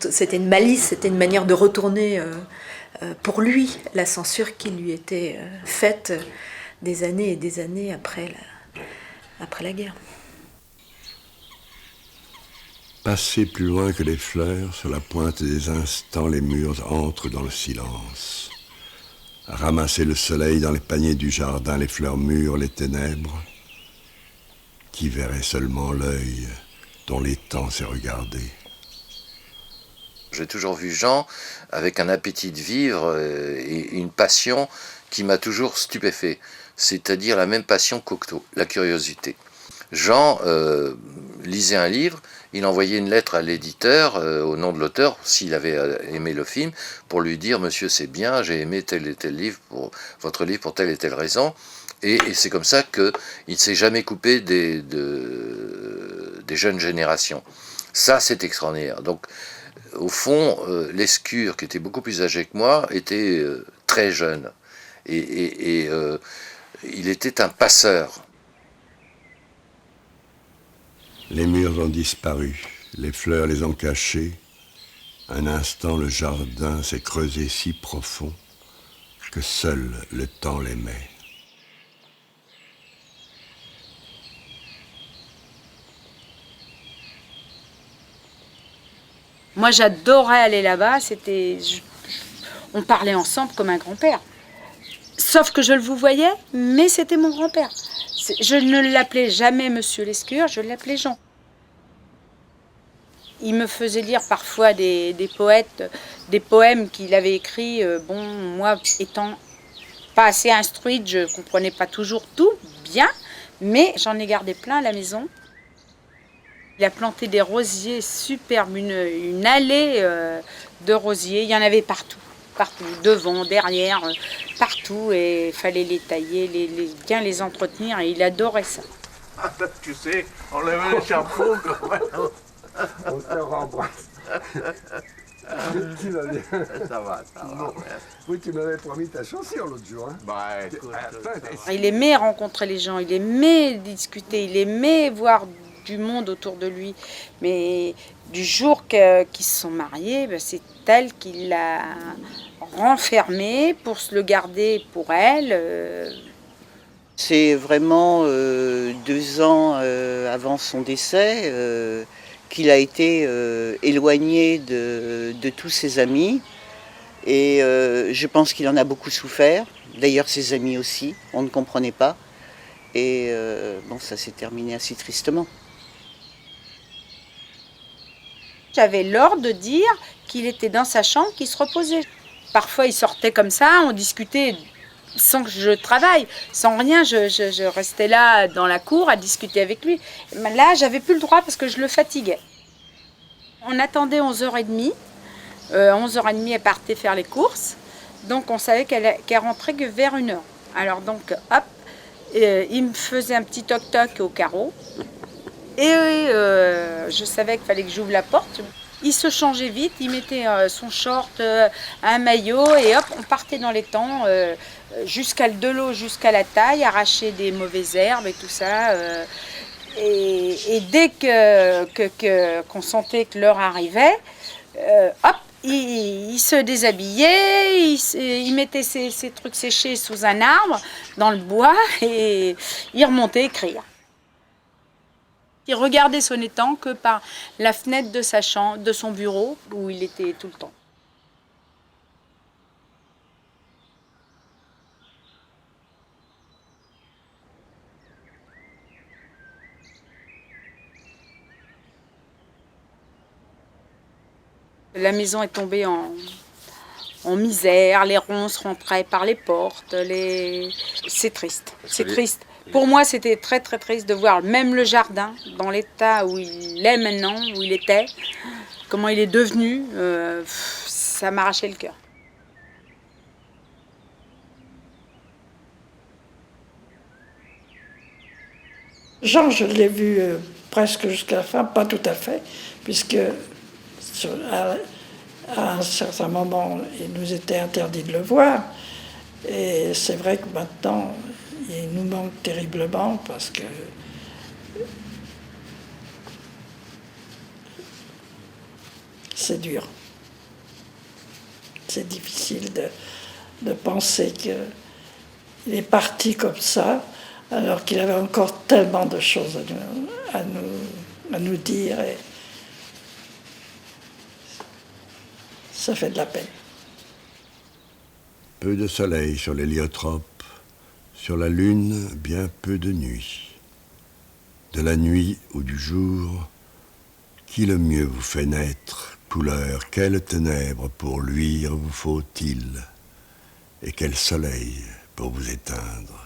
C'était une malice, c'était une manière de retourner pour lui la censure qui lui était faite des années et des années après la guerre. Passer plus loin que les fleurs, sur la pointe des instants, les murs entrent dans le silence. Ramasser le soleil dans les paniers du jardin, les fleurs mûres, les ténèbres. Qui verrait seulement l'œil dont l'étang s'est regardé. J'ai toujours vu Jean avec un appétit de vivre et une passion qui m'a toujours stupéfait, c'est-à-dire la même passion qu'Octo, la curiosité. Jean lisait un livre, il envoyait une lettre à l'éditeur au nom de l'auteur, s'il avait aimé le film, pour lui dire « Monsieur, c'est bien, j'ai aimé tel et tel livre, votre livre pour telle et telle raison ». Et c'est comme ça qu'il ne s'est jamais coupé des jeunes générations. Ça, c'est extraordinaire. Donc, au fond, Lescure, qui était beaucoup plus âgé que moi, était très jeune. Et il était un passeur. Les murs ont disparu, les fleurs les ont cachés. Un instant, le jardin s'est creusé si profond que seul le temps l'aimait. Moi, j'adorais aller là-bas. On parlait ensemble comme un grand-père. Sauf que je le vous voyais, mais c'était mon grand-père. Je ne l'appelais jamais Monsieur Lescure, je l'appelais Jean. Il me faisait lire parfois des poètes, des poèmes qu'il avait écrits. Moi, étant pas assez instruite, je ne comprenais pas toujours tout bien, mais j'en ai gardé plein à la maison. Il a planté des rosiers superbes, une allée de rosiers. Il y en avait partout, devant, derrière, partout. Et il fallait les tailler, bien les entretenir. Et il adorait ça. Ah, tu sais, on lève les chapeaux quand même. On se rembrasse. Ça va. Oui, tu m'avais promis ta chanson l'autre jour. Hein. Bah, écoute, il aimait rencontrer les gens, il aimait discuter, il aimait voir du monde autour de lui. Mais du jour qu'ils se sont mariés, c'est elle qui l'a renfermé pour se le garder pour elle. C'est vraiment 2 ans avant son décès qu'il a été éloigné de tous ses amis. Et je pense qu'il en a beaucoup souffert. D'ailleurs, ses amis aussi, on ne comprenait pas. Et ça s'est terminé assez tristement. J'avais l'ordre de dire qu'il était dans sa chambre, qu'il se reposait. Parfois, il sortait comme ça, on discutait sans que je travaille, sans rien. Je restais là dans la cour à discuter avec lui. Là, j'avais plus le droit parce que je le fatiguais. On attendait 11h30. 11h30, elle partait faire les courses. Donc, on savait qu'elle rentrait que vers 1h. Alors, donc, hop, il me faisait un petit toc-toc au carreau. Et je savais qu'il fallait que j'ouvre la porte. Il se changeait vite, il mettait son short, un maillot, et hop, on partait dans les temps, de l'eau jusqu'à la taille, arracher des mauvaises herbes et tout ça. Et dès qu'on sentait que l'heure arrivait, hop, il se déshabillait, il mettait ses trucs séchés sous un arbre, dans le bois, et il remontait écrire. Il regardait son étang que par la fenêtre de sa chambre, de son bureau, où il était tout le temps. La maison est tombée en misère, les ronces rentraient par les portes, c'est triste, c'est triste. Pour moi, c'était très très triste de voir même le jardin dans l'état où il est maintenant, où il était, comment il est devenu, ça m'arrachait le cœur. Jean, je l'ai vu presque jusqu'à la fin, pas tout à fait, puisque à un certain moment, il nous était interdit de le voir. Et c'est vrai que maintenant, il nous manque terriblement parce que c'est dur. C'est difficile de penser qu'il est parti comme ça, alors qu'il avait encore tellement de choses à nous dire. Et ça fait de la peine. Peu de soleil sur l'héliotrope, sur la lune bien peu de nuit. De la nuit ou du jour, qui le mieux vous fait naître, couleur, quelles ténèbres pour luire vous faut-il, et quel soleil pour vous éteindre.